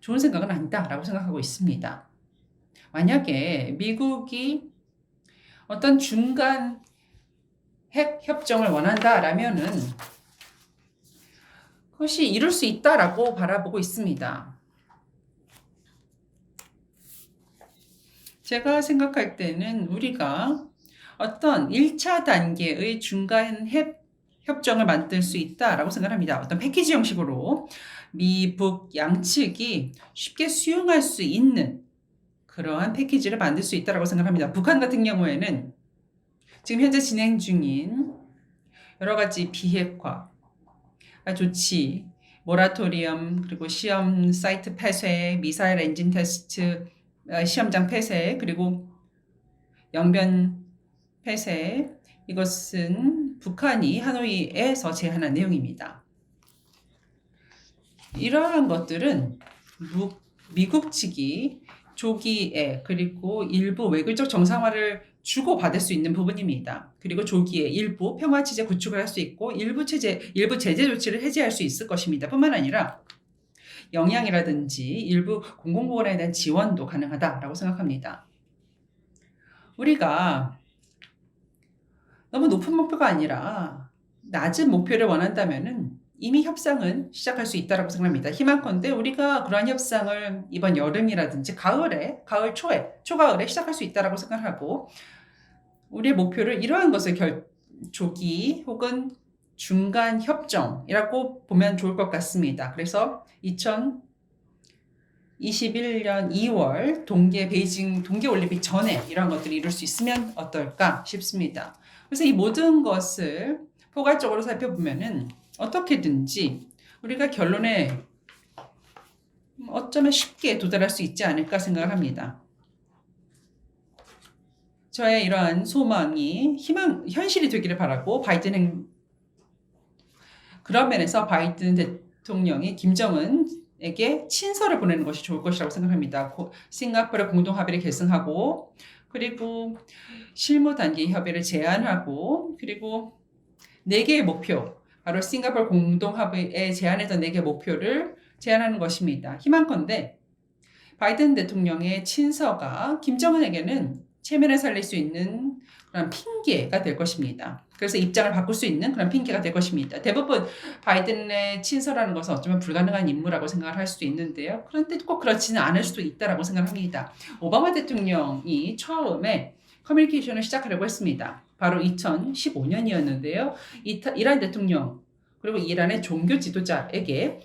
좋은 생각은 아니다 라고 생각하고 있습니다. 만약에 미국이 어떤 중간 핵 협정을 원한다라면은 그것이 이룰 수 있다라고 바라보고 있습니다. 제가 생각할 때는 우리가 어떤 1차 단계의 중간 핵 협정을 만들 수 있다라고 생각합니다. 어떤 패키지 형식으로 미북 양측이 쉽게 수용할 수 있는 그러한 패키지를 만들 수 있다라고 생각합니다. 북한 같은 경우에는 지금 현재 진행 중인 여러 가지 비핵화 조치, 모라토리엄, 그리고 시험 사이트 폐쇄, 미사일 엔진 테스트, 시험장 폐쇄, 그리고 영변 폐쇄, 이것은 북한이 하노이에서 제안한 내용입니다. 이러한 것들은 미국 측이 조기에 그리고 일부 외교적 정상화를 주고받을 수 있는 부분입니다. 그리고 조기에 일부 평화체제 구축을 할 수 있고 일부 제재 조치를 해제할 수 있을 것입니다. 뿐만 아니라 영양이라든지 일부 공공보건에 대한 지원도 가능하다라고 생각합니다. 우리가 너무 높은 목표가 아니라 낮은 목표를 원한다면은 이미 협상은 시작할 수 있다고 생각합니다. 희망컨대 우리가 그러한 협상을 이번 여름이라든지 초가을에 시작할 수 있다고 생각하고 우리의 목표를 이러한 것을 조기 혹은 중간 협정이라고 보면 좋을 것 같습니다. 그래서 2021년 2월 베이징 동계올림픽 전에 이런 것들이 이룰 수 있으면 어떨까 싶습니다. 그래서 이 모든 것을 포괄적으로 살펴보면은 어떻게든지 우리가 결론에 어쩌면 쉽게 도달할 수 있지 않을까 생각을 합니다. 저의 이러한 소망이 현실이 되기를 바라고 그런 면에서 바이든 대통령이 김정은에게 친서를 보내는 것이 좋을 것이라고 생각합니다. 싱가포르 공동 합의를 계승하고 그리고 실무 단계 협의를 제안하고 그리고 4개의 목표, 바로 싱가포르 공동 합의에 제안했던 4개의 목표를 제안하는 것입니다. 희망컨대 바이든 대통령의 친서가 김정은에게는 체면을 살릴 수 있는 그런 핑계가 될 것입니다. 그래서 입장을 바꿀 수 있는 그런 핑계가 될 것입니다. 대부분 바이든의 친서라는 것은 어쩌면 불가능한 임무라고 생각을 할 수도 있는데요. 그런데 꼭 그렇지는 않을 수도 있다라고 생각합니다. 오바마 대통령이 처음에 커뮤니케이션을 시작하려고 했습니다. 바로 2015년이었는데요. 이란 대통령 그리고 이란의 종교 지도자에게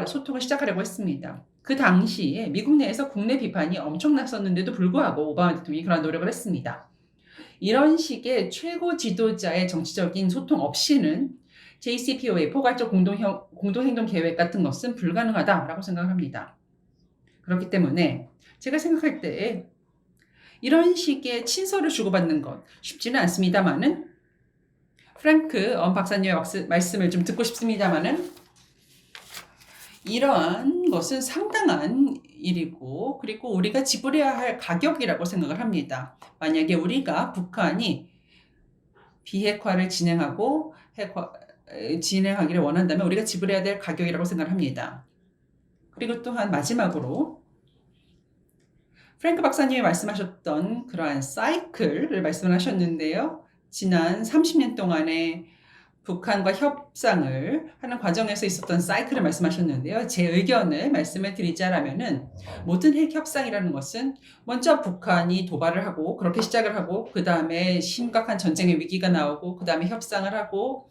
소통을 시작하려고 했습니다. 그 당시에 미국 내에서 국내 비판이 엄청났었는데도 불구하고 오바마 대통령이 그런 노력을 했습니다. 이런 식의 최고 지도자의 정치적인 소통 없이는 JCPOA 포괄적 공동행동 계획 같은 것은 불가능하다라고 생각을 합니다. 그렇기 때문에 제가 생각할 때 이런 식의 친서를 주고받는 것 쉽지는 않습니다만은 프랭크 박사님의 말씀을 좀 듣고 싶습니다만은 이러한 것은 상당한 일이고 그리고 우리가 지불해야 할 가격이라고 생각을 합니다. 만약에 우리가 북한이 비핵화를 진행하기를 원한다면 우리가 지불해야 될 가격이라고 생각을 합니다. 그리고 또한 마지막으로 프랭크 박사님이 말씀하셨던 그러한 사이클을 말씀을 하셨는데요. 지난 30년 동안의 북한과 협상을 하는 과정에서 있었던 사이클을 말씀하셨는데요. 제 의견을 말씀을 드리자라면은 모든 핵 협상이라는 것은 먼저 북한이 도발을 하고 그렇게 시작을 하고 그 다음에 심각한 전쟁의 위기가 나오고 그 다음에 협상을 하고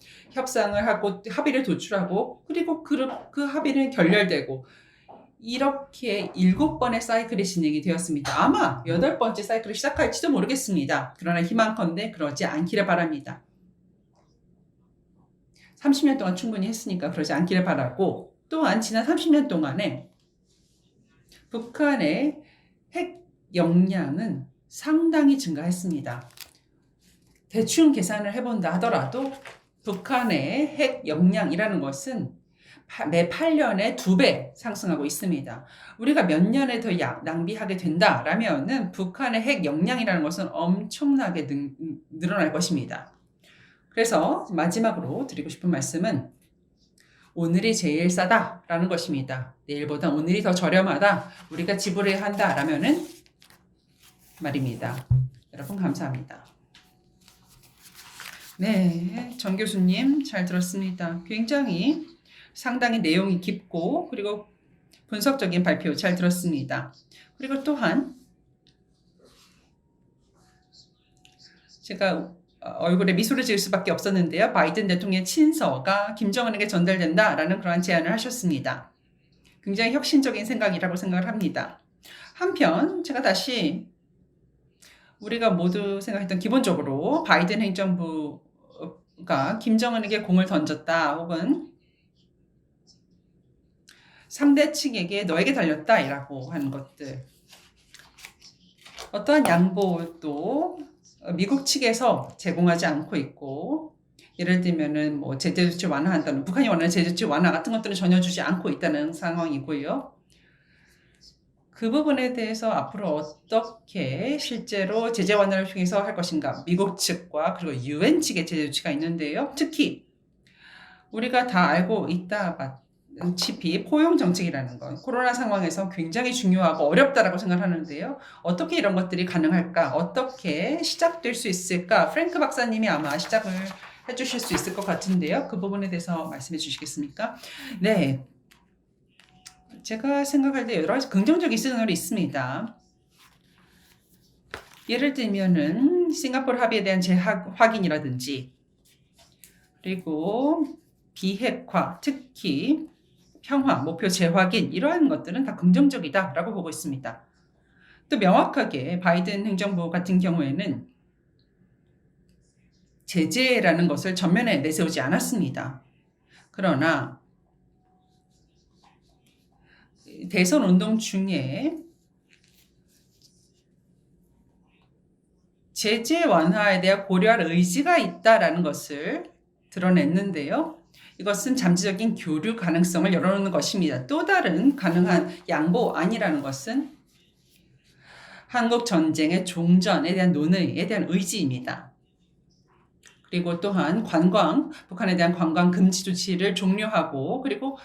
합의를 도출하고 그리고 그 합의는 결렬되고 이렇게 7번의 사이클이 진행이 되었습니다. 아마 8번째 사이클을 시작할지도 모르겠습니다. 그러나 희망컨대 그러지 않기를 바랍니다. 30년 동안 충분히 했으니까 그러지 않기를 바라고 또한 지난 30년 동안에 북한의 핵 역량은 상당히 증가했습니다. 대충 계산을 해본다 하더라도 북한의 핵 역량이라는 것은 매 8년에 2배 상승하고 있습니다. 우리가 몇 년에 더 낭비하게 된다라면은 북한의 핵 역량이라는 것은 엄청나게 늘어날 것입니다. 그래서 마지막으로 드리고 싶은 말씀은 오늘이 제일 싸다라는 것입니다. 내일보다 오늘이 더 저렴하다. 우리가 지불해야 한다라면은 말입니다. 여러분 감사합니다. 네, 정 교수님 잘 들었습니다. 굉장히 상당히 내용이 깊고 그리고 분석적인 발표 잘 들었습니다. 그리고 또한 제가 얼굴에 미소를 지을 수밖에 없었는데요. 바이든 대통령의 친서가 김정은에게 전달된다라는 그러한 제안을 하셨습니다. 굉장히 혁신적인 생각이라고 생각을 합니다. 한편 제가 다시 우리가 모두 생각했던 기본적으로 바이든 행정부가 김정은에게 공을 던졌다 혹은 상대 측에게 너에게 달렸다라고 하는 것들 어떠한 양보도 미국 측에서 제공하지 않고 있고 예를 들면은 뭐 제재 조치 완화한다는 북한이 원하는 제재 조치 완화 같은 것들은 전혀 주지 않고 있다는 상황이고요. 그 부분에 대해서 앞으로 어떻게 실제로 제재 완화를 통해서 할 것인가 미국 측과 그리고 UN 측의 제재 조치가 있는데요. 특히 우리가 다 알고 있다시피 포용 정책이라는 건 코로나 상황에서 굉장히 중요하고 어렵다라고 생각하는데요. 어떻게 이런 것들이 가능할까? 어떻게 시작될 수 있을까? 프랭크 박사님이 아마 시작을 해주실 수 있을 것 같은데요. 그 부분에 대해서 말씀해 주시겠습니까? 네. 제가 생각할 때 여러 가지 긍정적인 시그널이 있습니다. 예를 들면은 싱가포르 합의에 대한 재확인이라든지 그리고 비핵화, 특히 평화, 목표 재확인 이러한 것들은 다 긍정적이다라고 보고 있습니다. 또 명확하게 바이든 행정부 같은 경우에는 제재라는 것을 전면에 내세우지 않았습니다. 그러나 대선 운동 중에 제재 완화에 대한 고려할 의지가 있다라는 것을 드러냈는데요. 이것은 잠재적인 교류 가능성을 열어놓는 것입니다. 또 다른 가능한 양보안이라는 것은 한국 전쟁의 종전에 대한 논의에 대한 의지입니다. 그리고 또한 북한에 대한 관광 금지 조치를 종료하고, 그리고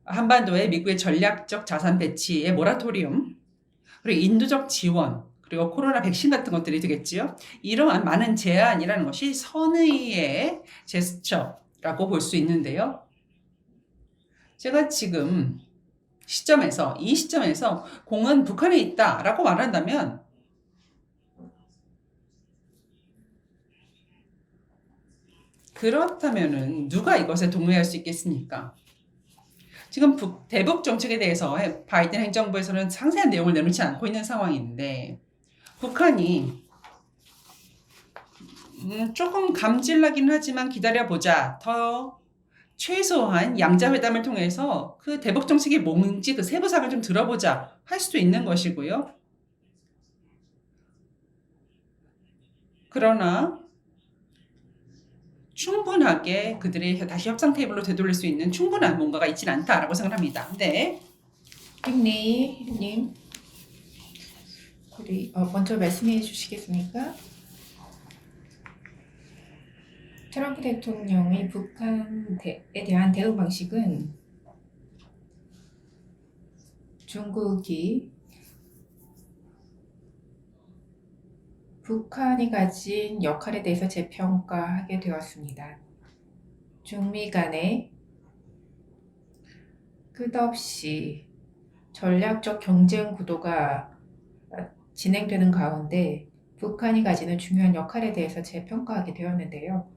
한반도에 미국의 전략적 자산 배치의 모라토리움, 그리고 인도적 지원, 그리고 코로나 백신 같은 것들이 되겠지요. 이러한 많은 제안이라는 것이 선의의 제스처라고 볼 수 있는데요. 제가 지금 이 시점에서 공은 북한에 있다라고 말한다면 그렇다면은 누가 이것에 동의할 수 있겠습니까? 지금 대북 정책에 대해서 바이든 행정부에서는 상세한 내용을 내놓지 않고 있는 상황인데, 북한이 조금 감질나긴 하지만 기다려보자, 더 최소한 양자회담을 통해서 그 대북 정책이 뭔지 그 세부사항을 좀 들어보자 할 수도 있는 것이고요. 그러나 충분하게 그들이 다시 협상 테이블로 되돌릴 수 있는 충분한 뭔가가 있지는 않다라고 생각합니다. 네. 님, 먼저 말씀해 주시겠습니까? 트럼프 대통령의 북한에 대한 대응 방식은 중국이 북한이 가진 역할에 대해서 재평가하게 되었습니다. 중미 간에 끝없이 전략적 경쟁 구도가 진행되는 가운데 북한이 가지는 중요한 역할에 대해서 재평가하게 되었는데요.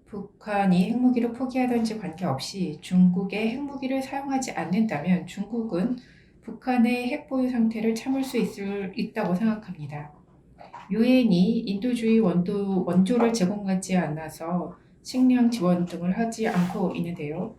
북한이 핵무기를 포기하든지 관계없이 중국의 핵무기를 사용하지 않는다면 중국은 북한의 핵보유 상태를 참을 수 있다고 생각합니다. 유엔이 인도주의 원조를 제공하지 않아서 식량 지원 등을 하지 않고 있는데요.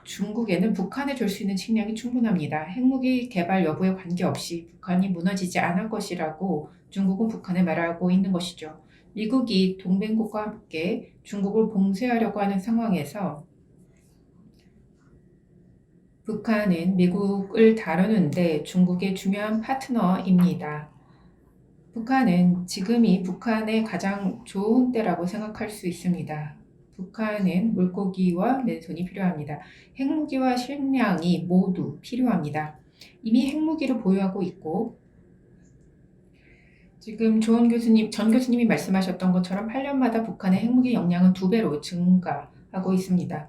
중국에는 북한에 줄 수 있는 식량이 충분합니다. 핵무기 개발 여부에 관계없이 북한이 무너지지 않을 것이라고 중국은 북한에 말하고 있는 것이죠. 미국이 동맹국과 함께 중국을 봉쇄하려고 하는 상황에서 북한은 미국을 다루는데 중국의 중요한 파트너입니다. 북한은 지금이 북한의 가장 좋은 때라고 생각할 수 있습니다. 북한은 물고기와 맨손이 필요합니다. 핵무기와 식량이 모두 필요합니다. 이미 핵무기를 보유하고 있고, 지금 전 교수님이 말씀하셨던 것처럼 8년마다 북한의 핵무기 역량은 2배로 증가하고 있습니다.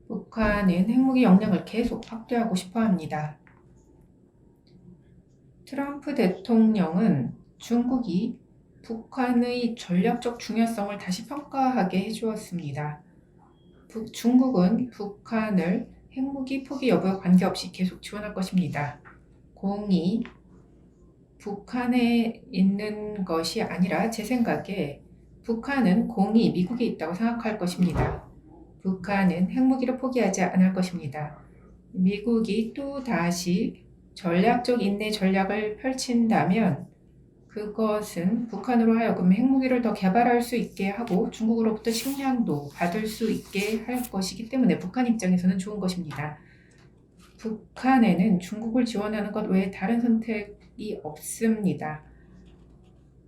북한은 핵무기 역량을 계속 확대하고 싶어 합니다. 트럼프 대통령은 중국이 북한의 전략적 중요성을 다시 평가하게 해주었습니다. 중국은 북한을 핵무기 포기 여부에 관계없이 계속 지원할 것입니다. 공이 북한에 있는 것이 아니라 제 생각에 북한은 공이 미국에 있다고 생각할 것입니다. 북한은 핵무기를 포기하지 않을 것입니다. 미국이 또 다시 전략적 인내 전략을 펼친다면 그것은 북한으로 하여금 핵무기를 더 개발할 수 있게 하고 중국으로부터 식량도 받을 수 있게 할 것이기 때문에 북한 입장에서는 좋은 것입니다. 북한에는 중국을 지원하는 것 외에 다른 선택이 없습니다.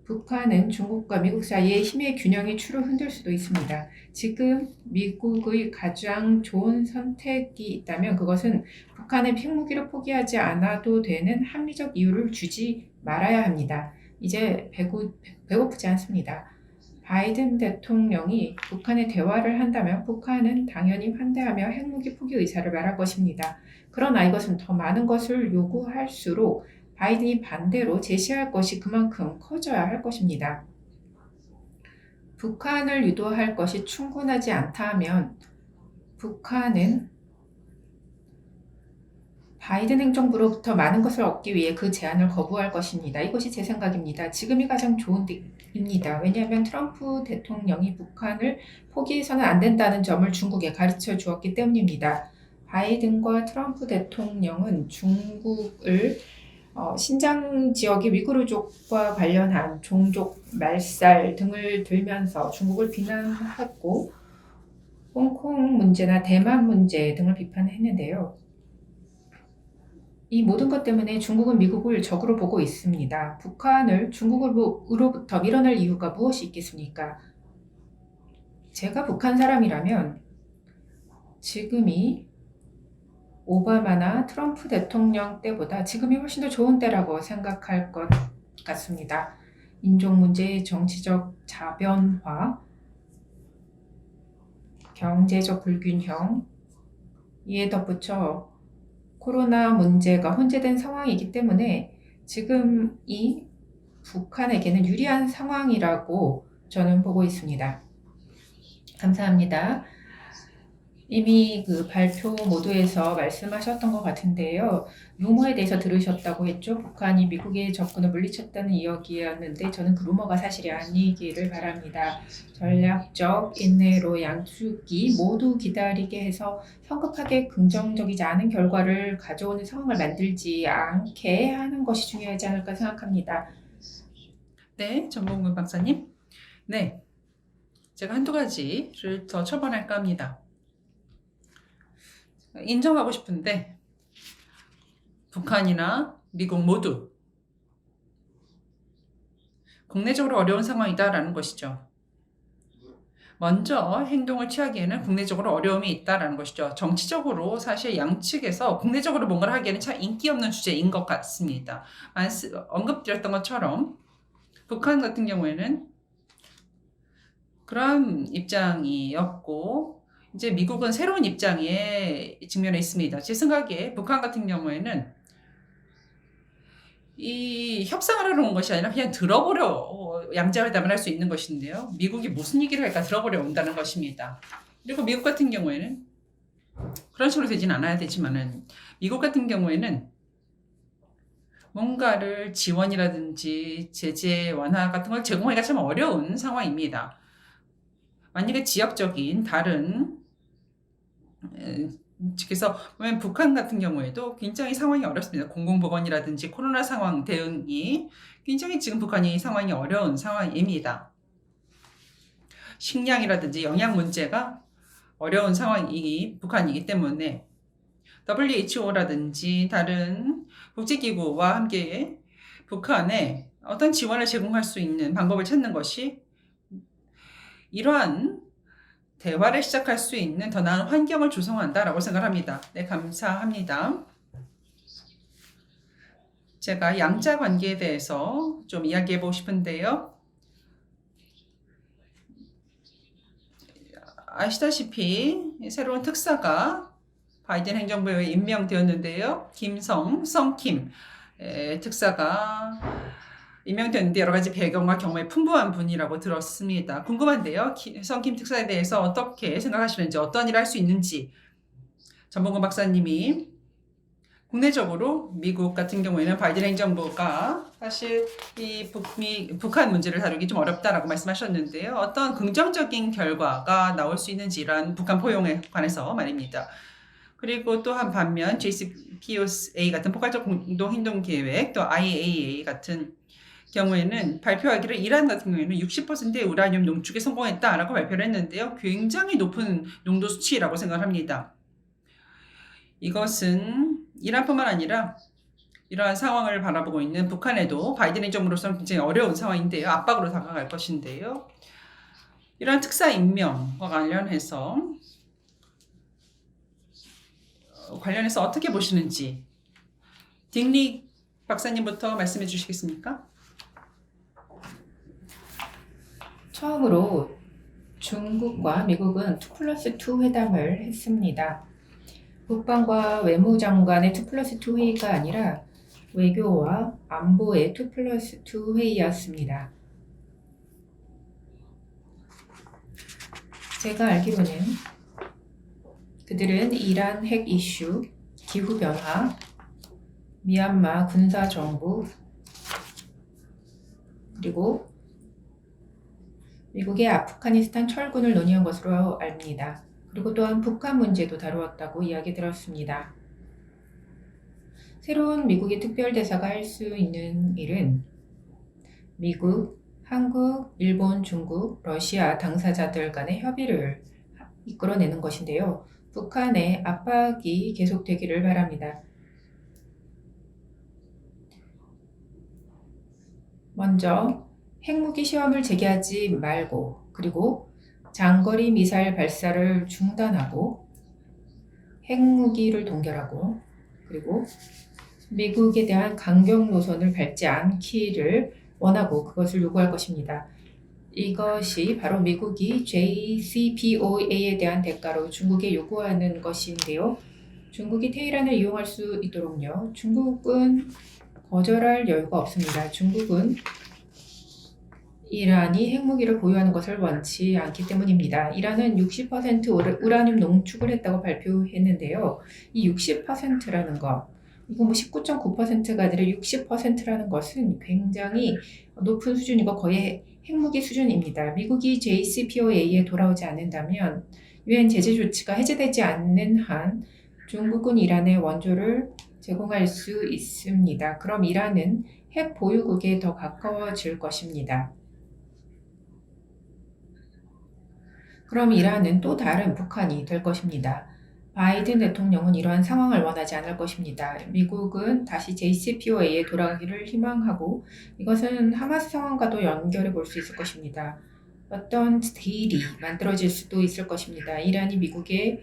북한은 중국과 미국 사이의 힘의 균형이 추로 흔들 수도 있습니다. 지금 미국의 가장 좋은 선택이 있다면 그것은 북한의 핵무기를 포기하지 않아도 되는 합리적 이유를 주지 말아야 합니다. 이제 배고프지 않습니다. 바이든 대통령이 북한에 대화를 한다면 북한은 당연히 환대하며 핵무기 포기 의사를 말할 것입니다. 그러나 이것은 더 많은 것을 요구할수록 바이든이 반대로 제시할 것이 그만큼 커져야 할 것입니다. 북한을 유도할 것이 충분하지 않다 하면 북한은 바이든 행정부로부터 많은 것을 얻기 위해 그 제안을 거부할 것입니다. 이것이 제 생각입니다. 지금이 가장 좋은 때입니다. 왜냐하면 트럼프 대통령이 북한을 포기해서는 안 된다는 점을 중국에 가르쳐 주었기 때문입니다. 바이든과 트럼프 대통령은 중국을 신장 지역의 위구르족과 관련한 종족 말살 등을 들면서 중국을 비난하고 홍콩 문제나 대만 문제 등을 비판했는데요. 이 모든 것 때문에 중국은 미국을 적으로 보고 있습니다. 북한을 중국으로부터 밀어낼 이유가 무엇이 있겠습니까? 제가 북한 사람이라면 지금이 오바마나 트럼프 대통령 때보다 지금이 훨씬 더 좋은 때라고 생각할 것 같습니다. 인종 문제, 정치적 자변화, 경제적 불균형, 이에 덧붙여 코로나 문제가 혼재된 상황이기 때문에 지금 이 북한에게는 유리한 상황이라고 저는 보고 있습니다. 감사합니다. 이미 그 발표 모두에서 말씀하셨던 것 같은데요. 루머에 대해서 들으셨다고 했죠. 북한이 미국의 접근을 물리쳤다는 이야기였는데 저는 그 루머가 사실이 아니기를 바랍니다. 전략적 인내로 양측이 모두 기다리게 해서 성급하게 긍정적이지 않은 결과를 가져오는 상황을 만들지 않게 하는 것이 중요하지 않을까 생각합니다. 네, 전봉근 박사님. 네, 제가 한두 가지를 더 첨언할까 합니다. 인정하고 싶은데 북한이나 미국 모두 국내적으로 어려운 상황이다라는 것이죠. 먼저 행동을 취하기에는 국내적으로 어려움이 있다라는 것이죠. 정치적으로 사실 양측에서 국내적으로 뭔가를 하기에는 참 인기 없는 주제인 것 같습니다. 언급드렸던 것처럼 북한 같은 경우에는 그런 입장이었고 이제 미국은 새로운 입장에 직면해 있습니다. 제 생각에 북한 같은 경우에는 이 협상을 하러 온 것이 아니라 그냥 들어보려 양자회담을 할 수 있는 것인데요. 미국이 무슨 얘기를 할까 들어보려 온다는 것입니다. 그리고 미국 같은 경우에는 그런 식으로 되진 않아야 되지만은 미국 같은 경우에는 뭔가를 지원이라든지 제재 완화 같은 걸 제공하기가 참 어려운 상황입니다. 만약에 지역적인 다른 그래서 보면 북한 같은 경우에도 굉장히 상황이 어렵습니다. 공공보건이라든지 코로나 상황 대응이 굉장히 지금 북한이 상황이 어려운 상황입니다. 식량이라든지 영양 문제가 어려운 상황이 북한이기 때문에 WHO라든지 다른 국제기구와 함께 북한에 어떤 지원을 제공할 수 있는 방법을 찾는 것이 이러한 대화를 시작할 수 있는 더 나은 환경을 조성한다라고 생각합니다. 네, 감사합니다. 제가 양자 관계에 대해서 좀 이야기해 보고 싶은데요. 아시다시피 새로운 특사가 바이든 행정부에 임명되었는데요. 성킴 특사가 임명됐는데 여러 가지 배경과 경험이 풍부한 분이라고 들었습니다. 궁금한데요. 성킴 특사에 대해서 어떻게 생각하시는지, 어떤 일을 할 수 있는지, 전봉근 박사님이 국내적으로 미국 같은 경우에는 바이든 행정부가 사실 이 북한 문제를 다루기 좀 어렵다라고 말씀하셨는데요. 어떤 긍정적인 결과가 나올 수 있는지 이런 북한 포용에 관해서 말입니다. 그리고 또한 반면 JCPOA 같은 포괄적 공동행동계획, 또 IAEA 같은 경우에는 발표하기를 이란 같은 경우에는 60%의 우라늄 농축에 성공했다라고 발표를 했는데요. 굉장히 높은 농도 수치라고 생각합니다. 이것은 이란뿐만 아니라 이러한 상황을 바라보고 있는 북한에도 바이든 행정부로서는 굉장히 어려운 상황인데요. 압박으로 다가갈 것인데요. 이러한 특사 임명과 관련해서 어떻게 보시는지 딩리 박사님부터 말씀해 주시겠습니까? 처음으로 중국과 미국은 2+2 회담을 했습니다. 국방과 외무장관의 2+2 회의가 아니라 외교와 안보의 2+2 회의였습니다. 제가 알기로는 그들은 이란 핵 이슈, 기후변화, 미얀마 군사정부, 그리고 미국의 아프가니스탄 철군을 논의한 것으로 압니다. 그리고 또한 북한 문제도 다루었다고 이야기 들었습니다. 새로운 미국의 특별대사가 할 수 있는 일은 미국, 한국, 일본, 중국, 러시아 당사자들 간의 협의를 이끌어내는 것인데요. 북한의 압박이 계속되기를 바랍니다. 먼저 핵무기 시험을 재개하지 말고, 그리고 장거리 미사일 발사를 중단하고, 핵무기를 동결하고, 그리고 미국에 대한 강경 노선을 밟지 않기를 원하고 그것을 요구할 것입니다. 이것이 바로 미국이 JCPOA에 대한 대가로 중국에 요구하는 것인데요. 중국이 테헤란을 이용할 수 있도록요. 중국은 거절할 여유가 없습니다. 중국은 이란이 핵무기를 보유하는 것을 원치 않기 때문입니다. 이란은 60% 우라늄 농축을 했다고 발표했는데요. 이 60%라는 것, 이거 뭐 19.9%가 아니라 60%라는 것은 굉장히 높은 수준이고 거의 핵무기 수준입니다. 미국이 JCPOA에 돌아오지 않는다면 유엔 제재 조치가 해제되지 않는 한 중국은 이란의 원조를 제공할 수 있습니다. 그럼 이란은 핵 보유국에 더 가까워질 것입니다. 그럼 이란은 또 다른 북한이 될 것입니다. 바이든 대통령은 이러한 상황을 원하지 않을 것입니다. 미국은 다시 JCPOA에 돌아가기를 희망하고 이것은 하마스 상황과도 연결해 볼 수 있을 것입니다. 어떤 딜이 만들어질 수도 있을 것입니다. 이란이 미국이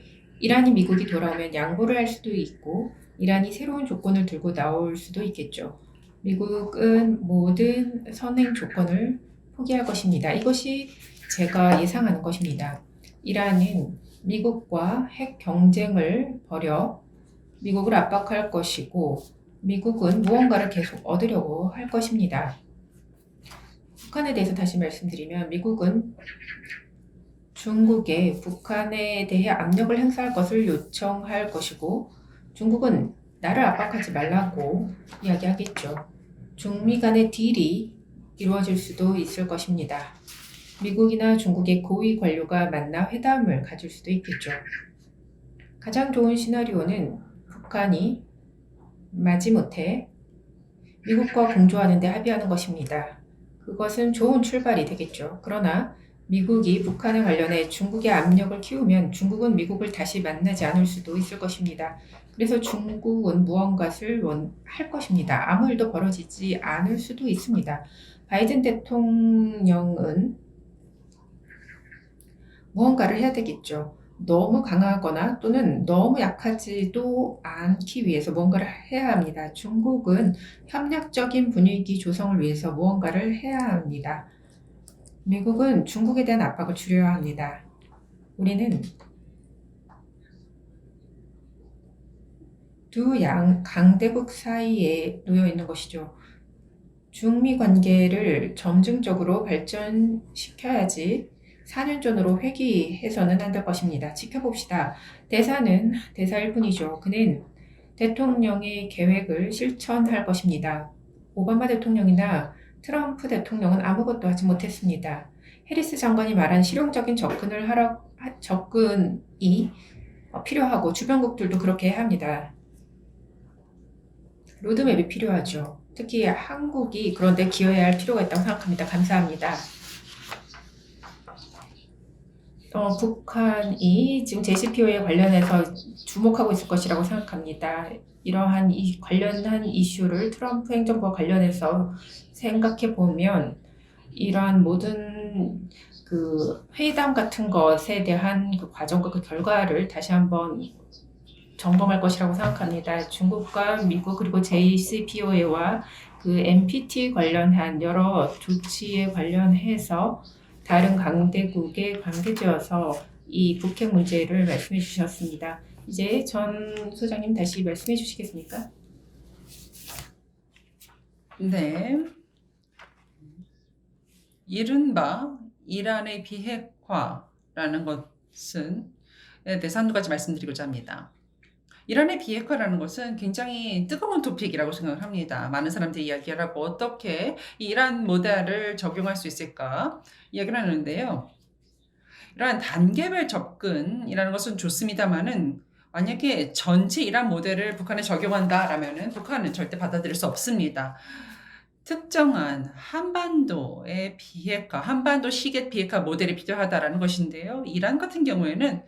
돌아오면 양보를 할 수도 있고 이란이 새로운 조건을 들고 나올 수도 있겠죠. 미국은 모든 선행 조건을 포기할 것입니다. 이것이 제가 예상하는 것입니다. 이란은 미국과 핵 경쟁을 벌여 미국을 압박할 것이고 미국은 무언가를 계속 얻으려고 할 것입니다. 북한에 대해서 다시 말씀드리면 미국은 중국에 북한에 대해 압력을 행사할 것을 요청할 것이고 중국은 나를 압박하지 말라고 이야기하겠죠. 중미 간의 딜이 이루어질 수도 있을 것입니다. 미국이나 중국의 고위 관료가 만나 회담을 가질 수도 있겠죠. 가장 좋은 시나리오는 북한이 마지못해 미국과 공조하는 데 합의하는 것입니다. 그것은 좋은 출발이 되겠죠. 그러나 미국이 북한에 관련해 중국의 압력을 키우면 중국은 미국을 다시 만나지 않을 수도 있을 것입니다. 그래서 중국은 무언가를 할 것입니다. 아무 일도 벌어지지 않을 수도 있습니다. 바이든 대통령은 무언가를 해야 되겠죠. 너무 강하거나 또는 너무 약하지도 않기 위해서 무언가를 해야 합니다. 중국은 협력적인 분위기 조성을 위해서 무언가를 해야 합니다. 미국은 중국에 대한 압박을 줄여야 합니다. 우리는 두 강대국 사이에 놓여 있는 것이죠. 중미 관계를 점증적으로 발전시켜야지 4년 전으로 회귀해서는 안 될 것입니다. 지켜봅시다. 대사는 대사일 뿐이죠. 그는 대통령의 계획을 실천할 것입니다. 오바마 대통령이나 트럼프 대통령은 아무것도 하지 못했습니다. 해리스 장관이 말한 실용적인 접근이 필요하고 주변국들도 그렇게 해야 합니다. 로드맵이 필요하죠. 특히 한국이 그런데 기여해야 할 필요가 있다고 생각합니다. 감사합니다. 북한이 지금 JCPOA에 관련해서 주목하고 있을 것이라고 생각합니다. 이러한 관련한 이슈를 트럼프 행정부와 관련해서 생각해 보면 이러한 모든 그 회담 같은 것에 대한 그 과정과 그 결과를 다시 한번 점검할 것이라고 생각합니다. 중국과 미국 그리고 JCPOA와 그 NPT 관련한 여러 조치에 관련해서 다른 강대국에 관계되어서 이 북핵 문제를 말씀해 주셨습니다. 이제 전 소장님 다시 말씀해 주시겠습니까? 네. 이른바 이란의 비핵화라는 것은 에 대해서 한두 가지 말씀드리고자 합니다. 이란의 비핵화라는 것은 굉장히 뜨거운 토픽이라고 생각을 합니다. 많은 사람들이 이야기를 하고 어떻게 이 이란 모델을 적용할 수 있을까 이야기를 하는데요. 이러한 단계별 접근이라는 것은 좋습니다만은 만약에 전체 이란 모델을 북한에 적용한다라면은 북한은 절대 받아들일 수 없습니다. 특정한 한반도의 비핵화, 한반도식의 비핵화 모델이 필요하다라는 것인데요. 이란 같은 경우에는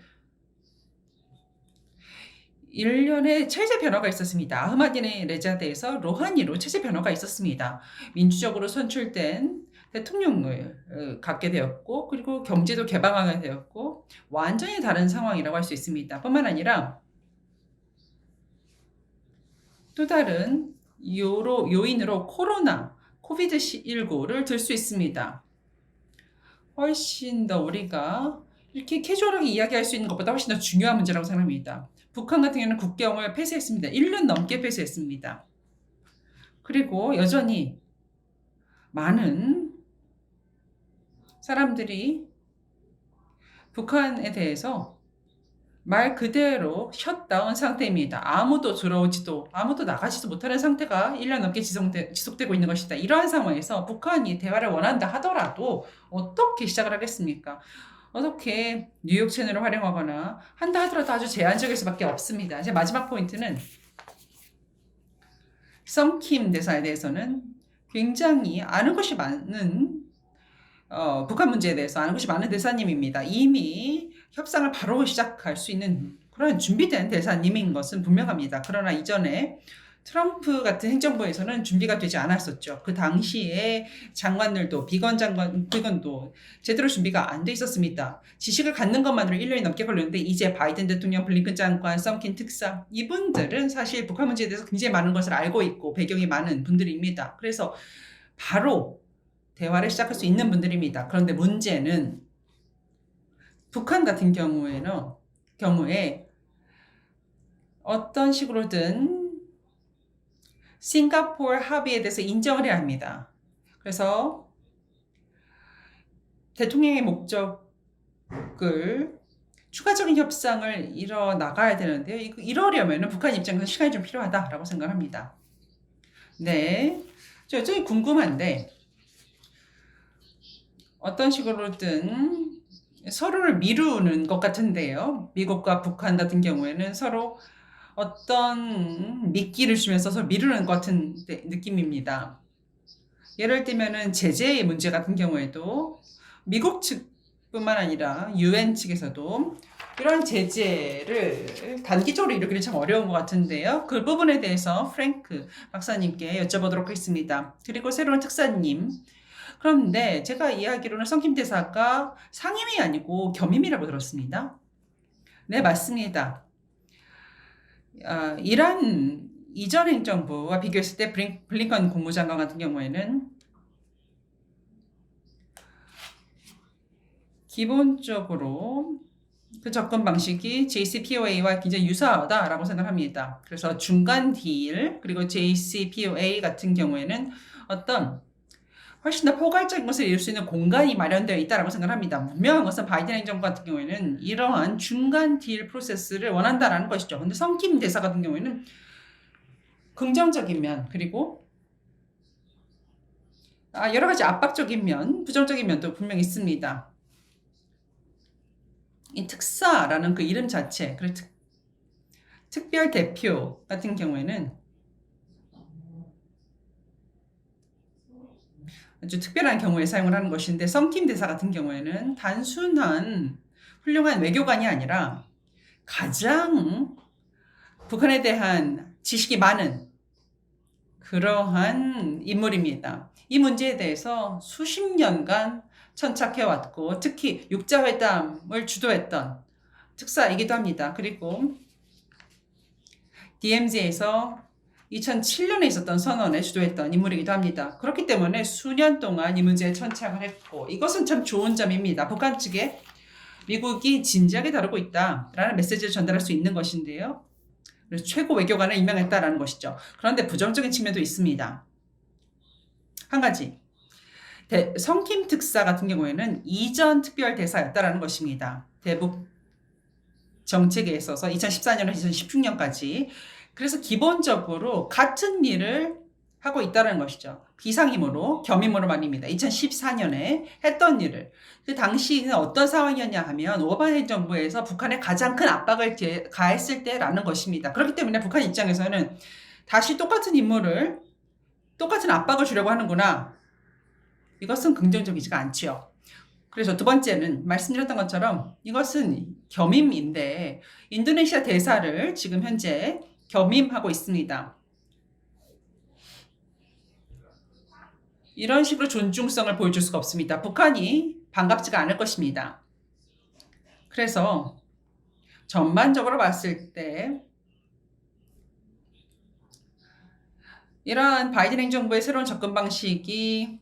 일련의 체제 변화가 있었습니다. 아흐마디네자드에서 로하니로 체제 변화가 있었습니다. 민주적으로 선출된 대통령을 갖게 되었고, 그리고 경제도 개방하게 되었고, 완전히 다른 상황이라고 할 수 있습니다. 뿐만 아니라 또 다른 요인으로 코비드-19를 들 수 있습니다. 훨씬 더 우리가 이렇게 캐주얼하게 이야기할 수 있는 것보다 훨씬 더 중요한 문제라고 생각합니다. 북한 같은 경우는 국경을 폐쇄했습니다. 1년 넘게 폐쇄했습니다. 그리고 여전히 많은 사람들이 북한에 대해서 말 그대로 셧다운 상태입니다. 아무도 나가지도 못하는 상태가 1년 넘게 지속되고 있는 것이다. 이러한 상황에서 북한이 대화를 원한다 하더라도 어떻게 시작을 하겠습니까? 어떻게 뉴욕 채널을 활용하거나 한다 하더라도 아주 제한적일 수밖에 없습니다. 제 마지막 포인트는 썸킴 대사에 대해서는 굉장히 아는 것이 많은 북한 문제에 대해서 아는 것이 많은 대사님입니다. 이미 협상을 바로 시작할 수 있는 그런 준비된 대사님인 것은 분명합니다. 그러나 이전에 트럼프 같은 행정부에서는 준비가 되지 않았었죠. 그 당시에 장관들도 비건도 제대로 준비가 안 돼 있었습니다. 지식을 갖는 것만으로 1년이 넘게 걸렸는데 이제 바이든 대통령, 블링컨 장관, 썸킨 특사 이분들은 사실 북한 문제에 대해서 굉장히 많은 것을 알고 있고 배경이 많은 분들입니다. 그래서 바로 대화를 시작할 수 있는 분들입니다. 그런데 문제는 북한 같은 경우에 어떤 식으로든 싱가포르 합의에 대해서 인정을 해야 합니다. 그래서 대통령의 목적을 추가적인 협상을 이뤄나가야 되는데요. 이러려면 북한 입장에서 시간이 좀 필요하다라고 생각합니다. 네, 저 여전히 궁금한데 어떤 식으로든 서로를 미루는 것 같은데요. 미국과 북한 같은 경우에는 서로 어떤 미끼를 주면서 서로 미루는 것 같은 느낌입니다. 예를 들면은 제재의 문제 같은 경우에도 미국 측뿐만 아니라 UN 측에서도 이런 제재를 단기적으로 이루기는 참 어려운 것 같은데요. 그 부분에 대해서 프랭크 박사님께 여쭤보도록 하겠습니다. 그리고 새로운 특사님. 그런데 제가 이야기로는 썸킴 대사가 상임이 아니고 겸임이라고 들었습니다. 네, 맞습니다. 이란 이전 행정부와 비교했을 때 블링컨 국무장관 같은 경우에는 기본적으로 그 접근 방식이 JCPOA와 굉장히 유사하다라고 생각합니다. 그래서 중간 딜 그리고 JCPOA 같은 경우에는 어떤 훨씬 더 포괄적인 것을 이룰 수 있는 공간이 마련되어 있다고 생각합니다. 분명한 것은 바이든 행정부 같은 경우에는 이러한 중간 딜 프로세스를 원한다라는 것이죠. 근데 썸킴 대사 같은 경우에는 긍정적인 면 그리고 여러 가지 압박적인 면, 부정적인 면도 분명히 있습니다. 이 특사라는 그 이름 자체, 그리고 특별 대표 같은 경우에는 아주 특별한 경우에 사용을 하는 것인데 썸킴 대사 같은 경우에는 단순한 훌륭한 외교관이 아니라 가장 북한에 대한 지식이 많은 그러한 인물입니다. 이 문제에 대해서 수십 년간 천착해왔고 특히 육자회담을 주도했던 특사이기도 합니다. 그리고 DMZ에서 2007년에 있었던 선언에 주도했던 인물이기도 합니다. 그렇기 때문에 수년 동안 이 문제에 천착을 했고 이것은 참 좋은 점입니다. 북한 측에 미국이 진지하게 다루고 있다라는 메시지를 전달할 수 있는 것인데요. 그래서 최고 외교관을 임명했다라는 것이죠. 그런데 부정적인 측면도 있습니다. 한 가지. 성킴 특사 같은 경우에는 이전 특별 대사였다라는 것입니다. 대북 정책에 있어서 2014년에서 2016년까지. 그래서 기본적으로 같은 일을 하고 있다는 것이죠. 비상임으로, 겸임으로 말입니다. 2014년에 했던 일을. 그 당시는 어떤 상황이었냐 하면 오바마 행정부에서 북한에 가장 큰 압박을 가했을 때라는 것입니다. 그렇기 때문에 북한 입장에서는 다시 똑같은 임무를, 똑같은 압박을 주려고 하는구나. 이것은 긍정적이지가 않지요. 그래서 두 번째는 말씀드렸던 것처럼 이것은 겸임인데 인도네시아 대사를 지금 현재 겸임하고 있습니다. 이런 식으로 존중성을 보여줄 수가 없습니다. 북한이 반갑지가 않을 것입니다. 그래서 전반적으로 봤을 때 이러한 바이든 행정부의 새로운 접근 방식이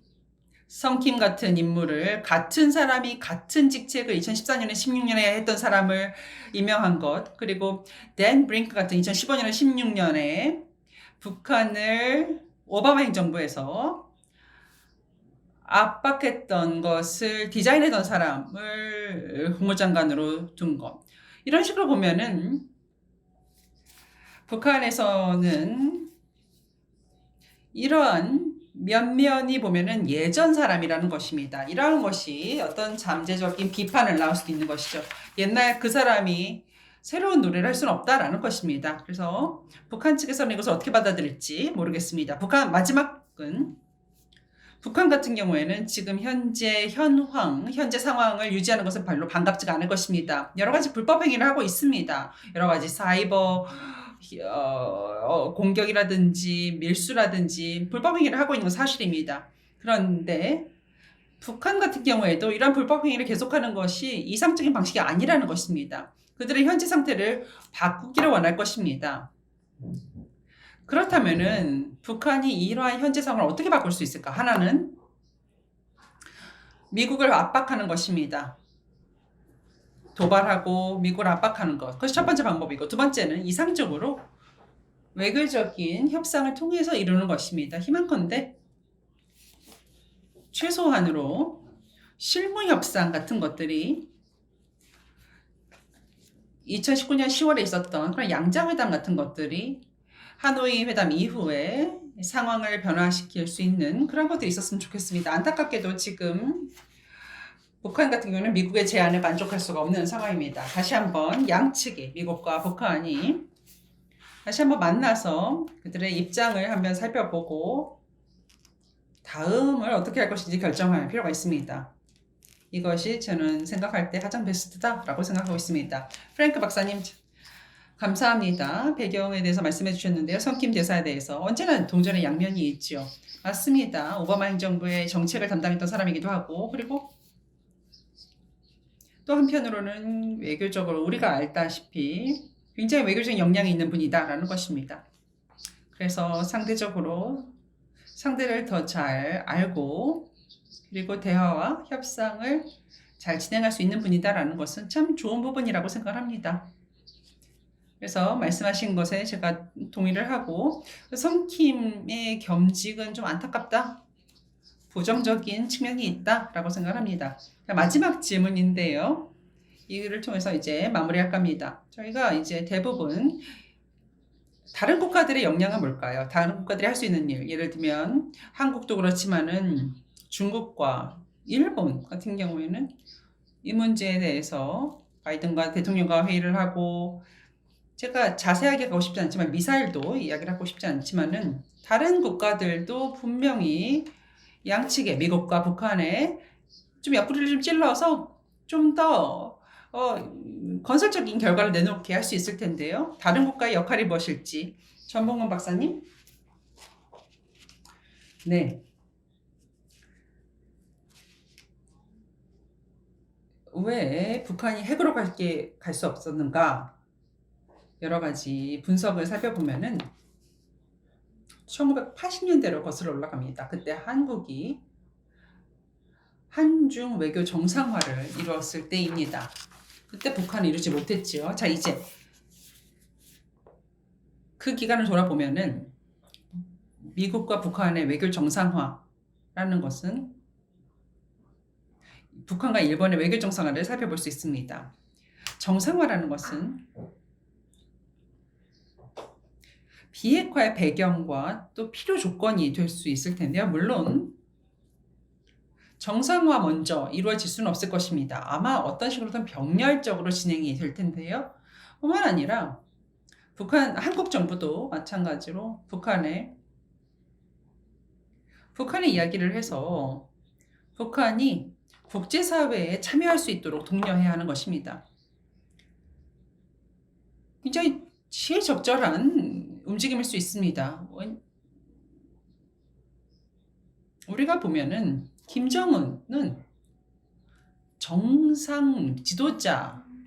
성킴 같은 인물을 같은 사람이 같은 직책을 2014년에 16년에 했던 사람을 임명한 것, 그리고 댄 브링크 같은 2015년에 16년에 북한을 오바마 행정부에서 압박했던 것을 디자인했던 사람을 국무장관으로 둔 것. 이런 식으로 보면은 북한에서는 이러한 면면이 보면은 예전 사람이라는 것입니다. 이러한 것이 어떤 잠재적인 비판을 낳을 수도 있는 것이죠. 옛날 그 사람이 새로운 노래를 할 수는 없다라는 것입니다. 그래서 북한 측에서는 이것을 어떻게 받아들일지 모르겠습니다. 마지막은 북한 같은 경우에는 지금 현재 상황을 유지하는 것은 별로 반갑지가 않을 것입니다. 여러 가지 불법 행위를 하고 있습니다. 여러 가지 사이버 공격이라든지 밀수라든지 불법 행위를 하고 있는 건 사실입니다. 그런데 북한 같은 경우에도 이러한 불법 행위를 계속하는 것이 이상적인 방식이 아니라는 것입니다. 그들의 현재 상태를 바꾸기를 원할 것입니다. 그렇다면은 북한이 이러한 현재 상황을 어떻게 바꿀 수 있을까? 하나는 미국을 압박하는 것입니다. 도발하고 미국을 압박하는 것. 그것이 첫 번째 방법이고, 두 번째는 이상적으로 외교적인 협상을 통해서 이루는 것입니다. 희망컨대 최소한으로 실무 협상 같은 것들이 2019년 10월에 있었던 그런 양자회담 같은 것들이 하노이 회담 이후에 상황을 변화시킬 수 있는 그런 것들이 있었으면 좋겠습니다. 안타깝게도 지금 북한 같은 경우는 미국의 제안에 만족할 수가 없는 상황입니다. 다시 한번 양측이, 미국과 북한이 다시 한번 만나서 그들의 입장을 한번 살펴보고 다음을 어떻게 할 것인지 결정할 필요가 있습니다. 이것이 저는 생각할 때 가장 베스트다라고 생각하고 있습니다. 프랭크 박사님 감사합니다. 배경에 대해서 말씀해 주셨는데요. 성킴 대사에 대해서 언제나 동전의 양면이 있죠. 맞습니다. 오바마 행정부의 정책을 담당했던 사람이기도 하고, 그리고 또 한편으로는 외교적으로 우리가 알다시피 굉장히 외교적인 역량이 있는 분이다라는 것입니다. 그래서 상대적으로 상대를 더 잘 알고 그리고 대화와 협상을 잘 진행할 수 있는 분이다라는 것은 참 좋은 부분이라고 생각합니다. 그래서 말씀하신 것에 제가 동의를 하고, 성킴의 겸직은 좀 안타깝다, 부정적인 측면이 있다라고 생각합니다. 마지막 질문인데요. 이를 통해서 이제 마무리할까 합니다. 저희가 이제 대부분 다른 국가들의 역량은 뭘까요? 다른 국가들이 할 수 있는 일, 예를 들면 한국도 그렇지만은 중국과 일본 같은 경우에는 이 문제에 대해서 바이든과 대통령과 회의를 하고, 제가 자세하게 가고 싶지 않지만 미사일도 이야기를 하고 싶지 않지만은 다른 국가들도 분명히 양측에 미국과 북한에 좀 옆구리를 좀 찔러서 좀 더 건설적인 결과를 내놓게 할 수 있을 텐데요. 다른 국가의 역할이 무엇일지 전봉건 박사님. 네. 왜 북한이 핵으로 갈 수 없었는가? 여러 가지 분석을 살펴보면은 1980년대로 거슬러 올라갑니다. 그때 한국이 한중 외교 정상화를 이루었을 때입니다. 그때 북한이 이루지 못했지요. 자, 이제 그 기간을 돌아보면은 미국과 북한의 외교 정상화, 것은 북한과 일본의 외교 정상화를 살펴볼 수 있습니다. 정상화라는 것은 비핵화의 배경과 또 필요 조건이 될 수 있을 텐데요. 물론 정상화 먼저 이루어질 수는 없을 것입니다. 아마 어떤 식으로든 병렬적으로 진행이 될 텐데요. 뿐만 아니라 한국 정부도 마찬가지로 북한의 이야기를 해서 북한이 국제사회에 참여할 수 있도록 독려해야 하는 것입니다. 굉장히 시의적절한 움직임일 수 있습니다. 우리가 보면은 김정은은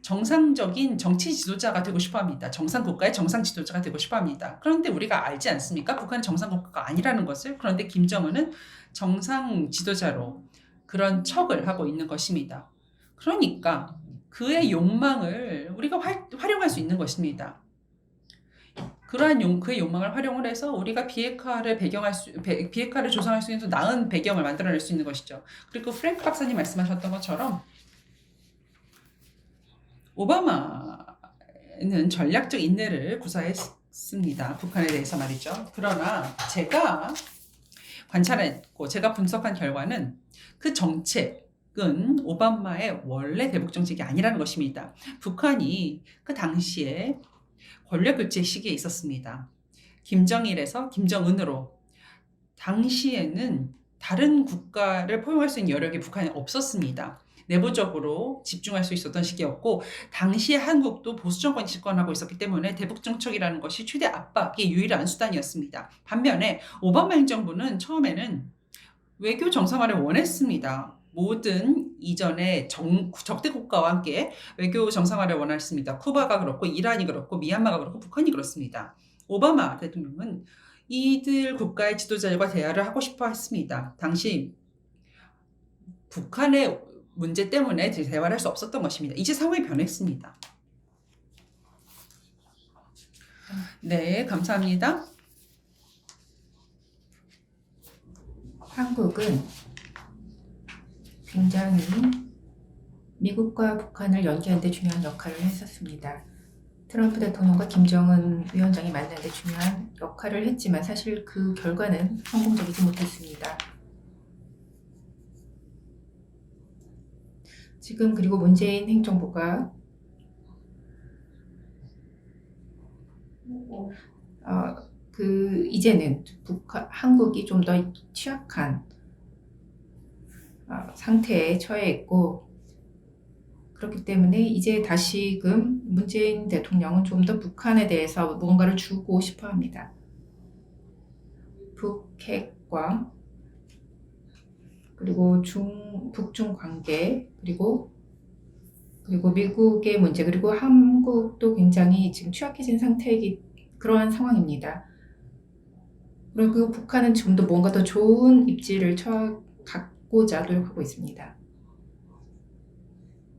정상적인 정치 지도자가 되고 싶어 합니다. 정상 국가의 정상 지도자가 되고 싶어 합니다. 그런데 우리가 알지 않습니까? 북한은 정상 국가가 아니라는 것을. 그런데 김정은은 정상 지도자로 그런 척을 하고 있는 것입니다. 그러니까 그의 욕망을 우리가 활용할 수 있는 것입니다. 그의 욕망을 활용을 해서 우리가 비핵화를 조성할 수 있는 나은 배경을 만들어낼 수 있는 것이죠. 그리고 프랭크 박사님 말씀하셨던 것처럼 오바마는 전략적 인내를 구사했습니다. 북한에 대해서 말이죠. 그러나 제가 관찰했고 제가 분석한 결과는 그 정책은 오바마의 원래 대북 정책이 아니라는 것입니다. 북한이 그 당시에 권력 교체 시기에 있었습니다. 김정일에서 김정은으로. 당시에는 다른 국가를 포용할 수 있는 여력이 북한에 없었습니다. 내부적으로 집중할 수 있었던 시기였고, 당시에 한국도 보수 정권이 집권하고 있었기 때문에 대북 정책이라는 것이 최대 압박의 유일한 수단이었습니다. 반면에 오바마 행정부는 처음에는 외교 정상화를 원했습니다. 모든 이전의 적대 국가와 함께 외교 정상화를 원했습니다. 쿠바가 그렇고, 이란이 그렇고, 미얀마가 그렇고, 북한이 그렇습니다. 오바마 대통령은 이들 국가의 지도자들과 대화를 하고 싶어 했습니다. 당시 북한의 문제 때문에 대화를 할 수 없었던 것입니다. 이제 상황이 변했습니다. 네, 감사합니다. 한국은 굉장히 미국과 북한을 연계하는 데 중요한 역할을 했었습니다. 트럼프 대통령과 김정은 위원장이 만나는 데 중요한 역할을 했지만 사실 그 결과는 성공적이지 못했습니다. 지금 그리고 문재인 행정부가 이제는 한국이 좀 더 취약한 상태에 처해 있고, 그렇기 때문에 이제 다시금 문재인 대통령은 좀 더 북한에 대해서 뭔가를 주고 싶어 합니다. 북핵과 그리고 북중 관계, 그리고 미국의 문제, 그리고 한국도 굉장히 지금 취약해진 그러한 상황입니다. 그리고 북한은 좀 더 뭔가 더 좋은 입지를 갖고자 노력하고 있습니다.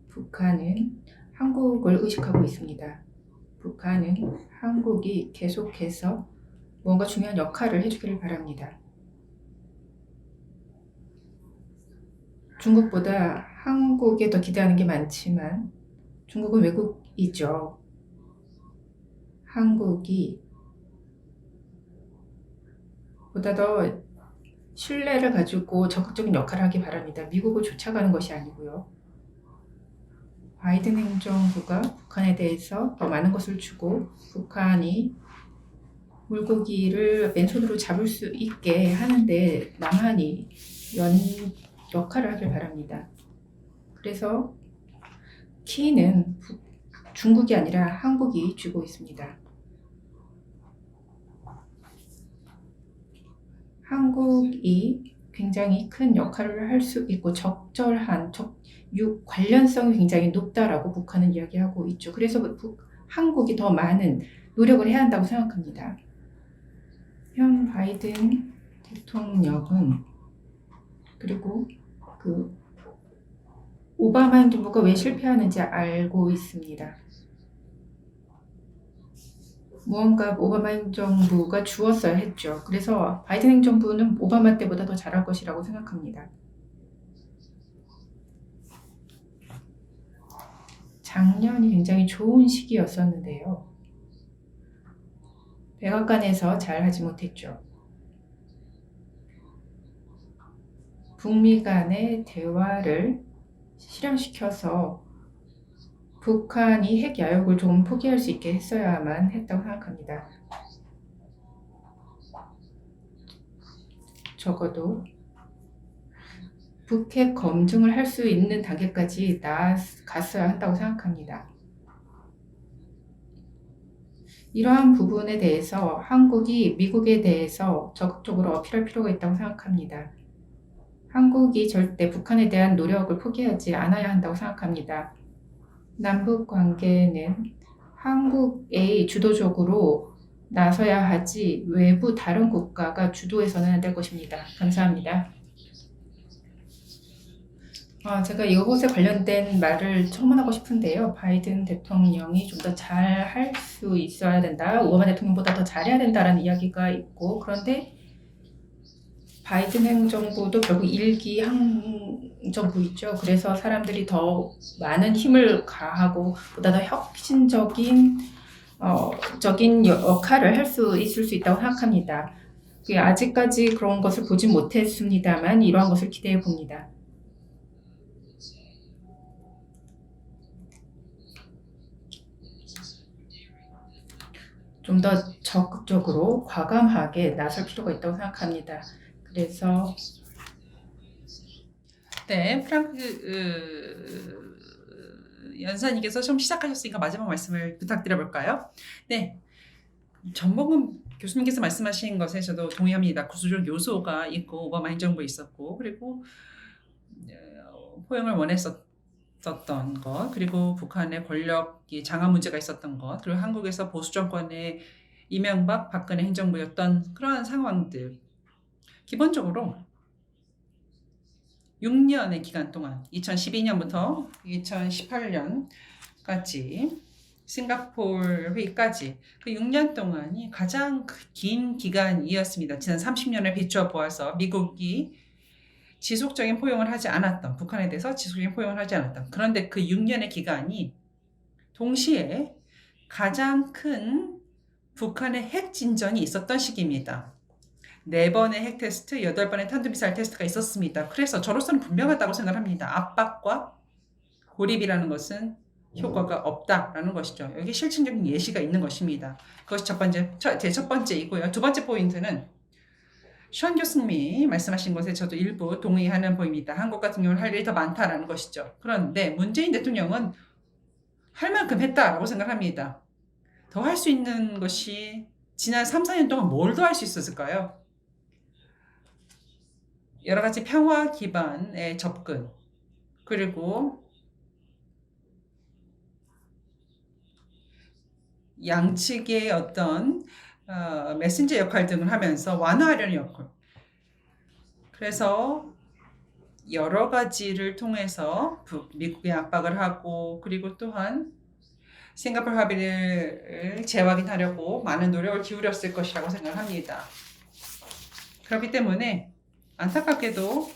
북한은 한국을 의식하고 있습니다. 북한은 한국이 계속해서 뭔가 중요한 역할을 해주기를 바랍니다. 중국보다 한국에 더 기대하는 게 많지만 중국은 외국이죠. 한국이 보다 더 신뢰를 가지고 적극적인 역할을 하기 바랍니다. 미국을 쫓아가는 것이 아니고요. 바이든 행정부가 북한에 대해서 더 많은 것을 주고 북한이 물고기를 맨손으로 잡을 수 있게 하는데 남한이 역할을 하길 바랍니다. 그래서 키는 중국이 아니라 한국이 쥐고 있습니다. 한국이 굉장히 큰 역할을 할 수 있고 적절한 관련성이 굉장히 높다라고 북한은 이야기하고 있죠. 그래서 한국이 더 많은 노력을 해야 한다고 생각합니다. 현 바이든 대통령은 그리고 오바마 행정부가 왜 실패하는지 알고 있습니다. 무언가 오바마 행정부가 주었어야 했죠. 그래서 바이든 행정부는 오바마 때보다 더 잘할 것이라고 생각합니다. 작년이 굉장히 좋은 시기였었는데요. 백악관에서 잘 하지 못했죠. 북미 간의 대화를 실현시켜서 북한이 핵 야욕을 조금 포기할 수 있게 했어야만 했다고 생각합니다. 적어도 북핵 검증을 할 수 있는 단계까지 나아갔어야 한다고 생각합니다. 이러한 부분에 대해서 한국이 미국에 대해서 적극적으로 어필할 필요가 있다고 생각합니다. 한국이 절대 북한에 대한 노력을 포기하지 않아야 한다고 생각합니다. 남북 관계는 한국이 주도적으로 나서야 하지 외부 다른 국가가 주도해서는 안 될 것입니다. 감사합니다. 제가 이것에 관련된 말을 첨언하고 싶은데요. 바이든 대통령이 좀 더 잘 할 수 있어야 된다. 오바마 대통령보다 더 잘해야 된다라는 이야기가 있고, 그런데 바이든 행정부도 결국 일기 행정부있죠. 그래서 사람들이 더 많은 힘을 가하고 보다 더 혁신적인 역할을 할 수 있을 수 있다고 생각합니다. 아직까지 그런 것을 보진 못했습니다만 이러한 것을 기대해 봅니다. 좀 더 적극적으로 과감하게 나설 필요가 있다고 생각합니다. 그래서 네, 프랑크 연사님께서 좀 시작하셨으니까 마지막 말씀을 부탁드려볼까요? 네, 전봉근 교수님께서 말씀하신 것에 저도 동의합니다. 구조적 요소가 있고 오바마 행정부에 있었고 그리고 포용을 원했었던 것, 그리고 북한의 권력이 장악 문제가 있었던 것, 그리고 한국에서 보수 정권의 이명박, 박근혜 행정부였던 그러한 상황들. 기본적으로 6년의 기간 동안 2012년부터 2018년까지 싱가포르 회의까지 그 6년 동안이 가장 긴 기간이었습니다. 지난 30년을 비추어 보아서 미국이 지속적인 포용을 하지 않았던, 북한에 대해서 지속적인 포용을 하지 않았던, 그런데 그 6년의 기간이 동시에 가장 큰 북한의 핵 진전이 있었던 시기입니다. 4번의 핵 테스트, 8번의 탄도미사일 테스트가 있었습니다. 그래서 저로서는 분명하다고 생각합니다. 압박과 고립이라는 것은 효과가 없다라는 것이죠. 여기 실증적인 예시가 있는 것입니다. 그것이 제 첫 번째이고요. 두 번째 포인트는 션 교수님이 말씀하신 것에 저도 일부 동의하는 바입니다. 한국 같은 경우는 할 일이 더 많다라는 것이죠. 그런데 문재인 대통령은 할 만큼 했다라고 생각합니다. 더 할 수 있는 것이 지난 3, 4년 동안 뭘 더 할 수 있었을까요? 여러 가지 평화 기반의 접근, 그리고 양측의 어떤 메신저 역할 등을 하면서 완화하려는 역할. 그래서 여러 가지를 통해서 미국에 압박을 하고, 그리고 또한 싱가포르 합의를 재확인하려고 많은 노력을 기울였을 것이라고 생각합니다. 그렇기 때문에 안타깝게도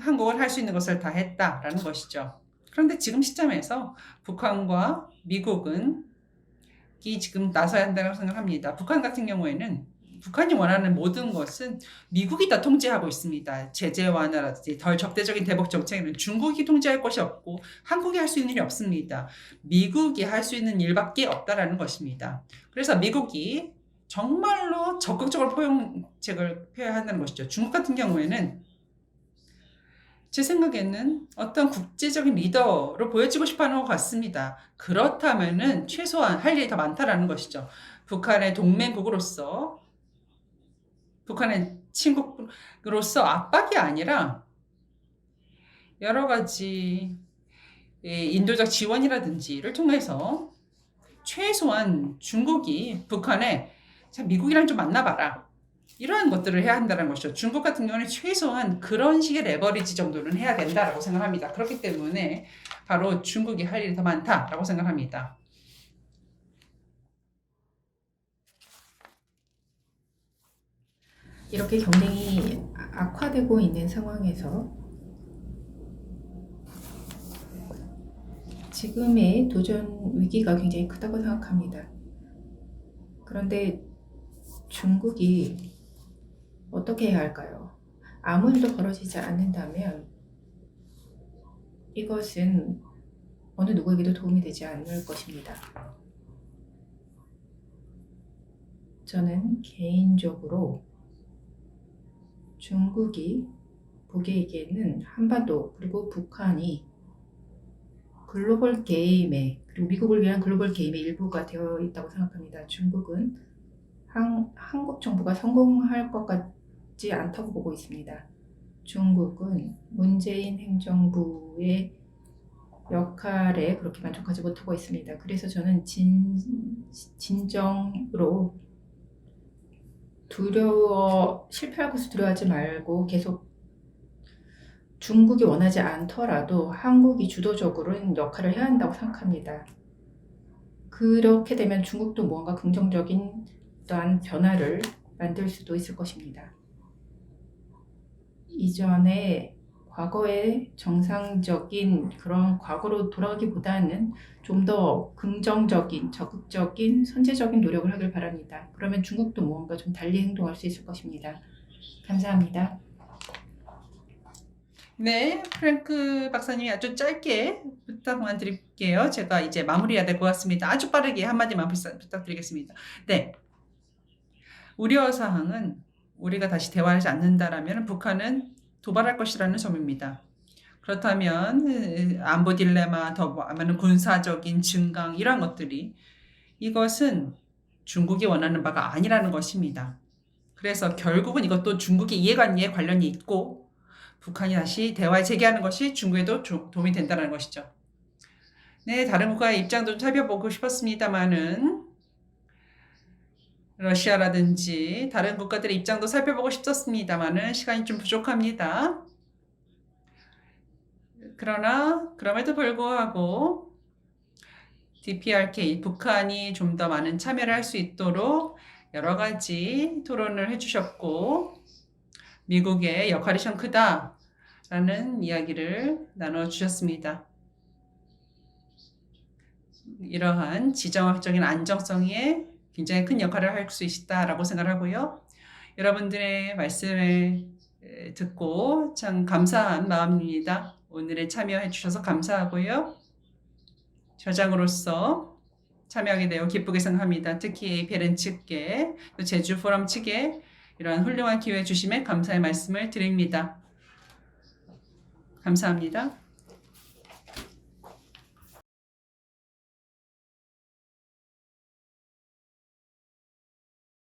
한국은 할 수 있는 것을 다 했다라는 것이죠. 그런데 지금 시점에서 북한과 미국은 지금 나서야 한다고 생각합니다. 북한 같은 경우에는 북한이 원하는 모든 것은 미국이 다 통제하고 있습니다. 제재 완화라든지 덜 적대적인 대북 정책은 중국이 통제할 것이 없고 한국이 할 수 있는 일이 없습니다. 미국이 할 수 있는 일밖에 없다라는 것입니다. 그래서 미국이 정말로 적극적으로 포용책을 펴야 한다는 것이죠. 중국 같은 경우에는 제 생각에는 어떤 국제적인 리더로 보여지고 싶어하는 것 같습니다. 그렇다면은 최소한 할 일이 더 많다라는 것이죠. 북한의 동맹국으로서, 북한의 친국으로서 압박이 아니라 여러 가지 인도적 지원이라든지를 통해서 최소한 중국이 북한에 미국이랑 좀 만나봐라, 이러한 것들을 해야 한다는 것이죠. 중국 같은 경우는 최소한 그런 식의 레버리지 정도는 해야 된다라고 생각합니다. 그렇기 때문에 바로 중국이 할 일이 더 많다라고 생각합니다. 이렇게 경쟁이 악화되고 있는 상황에서 지금의 도전 위기가 굉장히 크다고 생각합니다. 그런데 중국이 어떻게 해야 할까요? 아무 일도 벌어지지 않는다면 이것은 어느 누구에게도 도움이 되지 않을 것입니다. 저는 개인적으로 중국이 보기에는 한반도 그리고 북한이 글로벌 게임의 그리고 미국을 위한 글로벌 게임의 일부가 되어 있다고 생각합니다. 중국은 한국 정부가 성공할 것 같지 않다고 보고 있습니다. 중국은 문재인 행정부의 역할에 그렇게 만족하지 못하고 있습니다. 그래서 저는 진정으로 실패할 것을 두려워하지 말고 계속 중국이 원하지 않더라도 한국이 주도적으로는 역할을 해야 한다고 생각합니다. 그렇게 되면 중국도 무언가 긍정적인 어떠한 변화를 만들 수도 있을 것입니다. 이전에 과거의 정상적인 그런 과거로 돌아가기보다는 좀 더 긍정적인, 적극적인, 선제적인 노력을 하길 바랍니다. 그러면 중국도 무언가 좀 달리 행동할 수 있을 것입니다. 감사합니다. 네, 프랭크 박사님이 아주 짧게 부탁만 드릴게요. 제가 이제 마무리해야 될 것 같습니다. 아주 빠르게 한마디만 부탁드리겠습니다. 네, 우려사항은 우리가 다시 대화하지 않는다라면 북한은 도발할 것이라는 점입니다. 그렇다면 안보 딜레마, 더 많은 군사적인 증강 이러한 것들이 이것은 중국이 원하는 바가 아니라는 것입니다. 그래서 결국은 이것도 중국의 이해관계에 관련이 있고 북한이 다시 대화에 재개하는 것이 중국에도 도움이 된다는 것이죠. 네, 다른 국가의 입장도 좀 살펴보고 싶었습니다만은 러시아라든지 다른 국가들의 입장도 살펴보고 싶었습니다만은 시간이 좀 부족합니다. 그러나 그럼에도 불구하고 DPRK, 북한이 좀 더 많은 참여를 할 수 있도록 여러 가지 토론을 해주셨고 미국의 역할이 참 크다라는 이야기를 나눠주셨습니다. 이러한 지정학적인 안정성에 굉장히 큰 역할을 할 수 있다라고 생각하고요. 여러분들의 말씀을 듣고 참 감사한 마음입니다. 오늘에 참여해 주셔서 감사하고요. 저장으로서 참여하게 되어 기쁘게 생각합니다. 특히 베른 측께 또 제주 포럼 측에 이러한 훌륭한 기회 주심에 감사의 말씀을 드립니다. 감사합니다.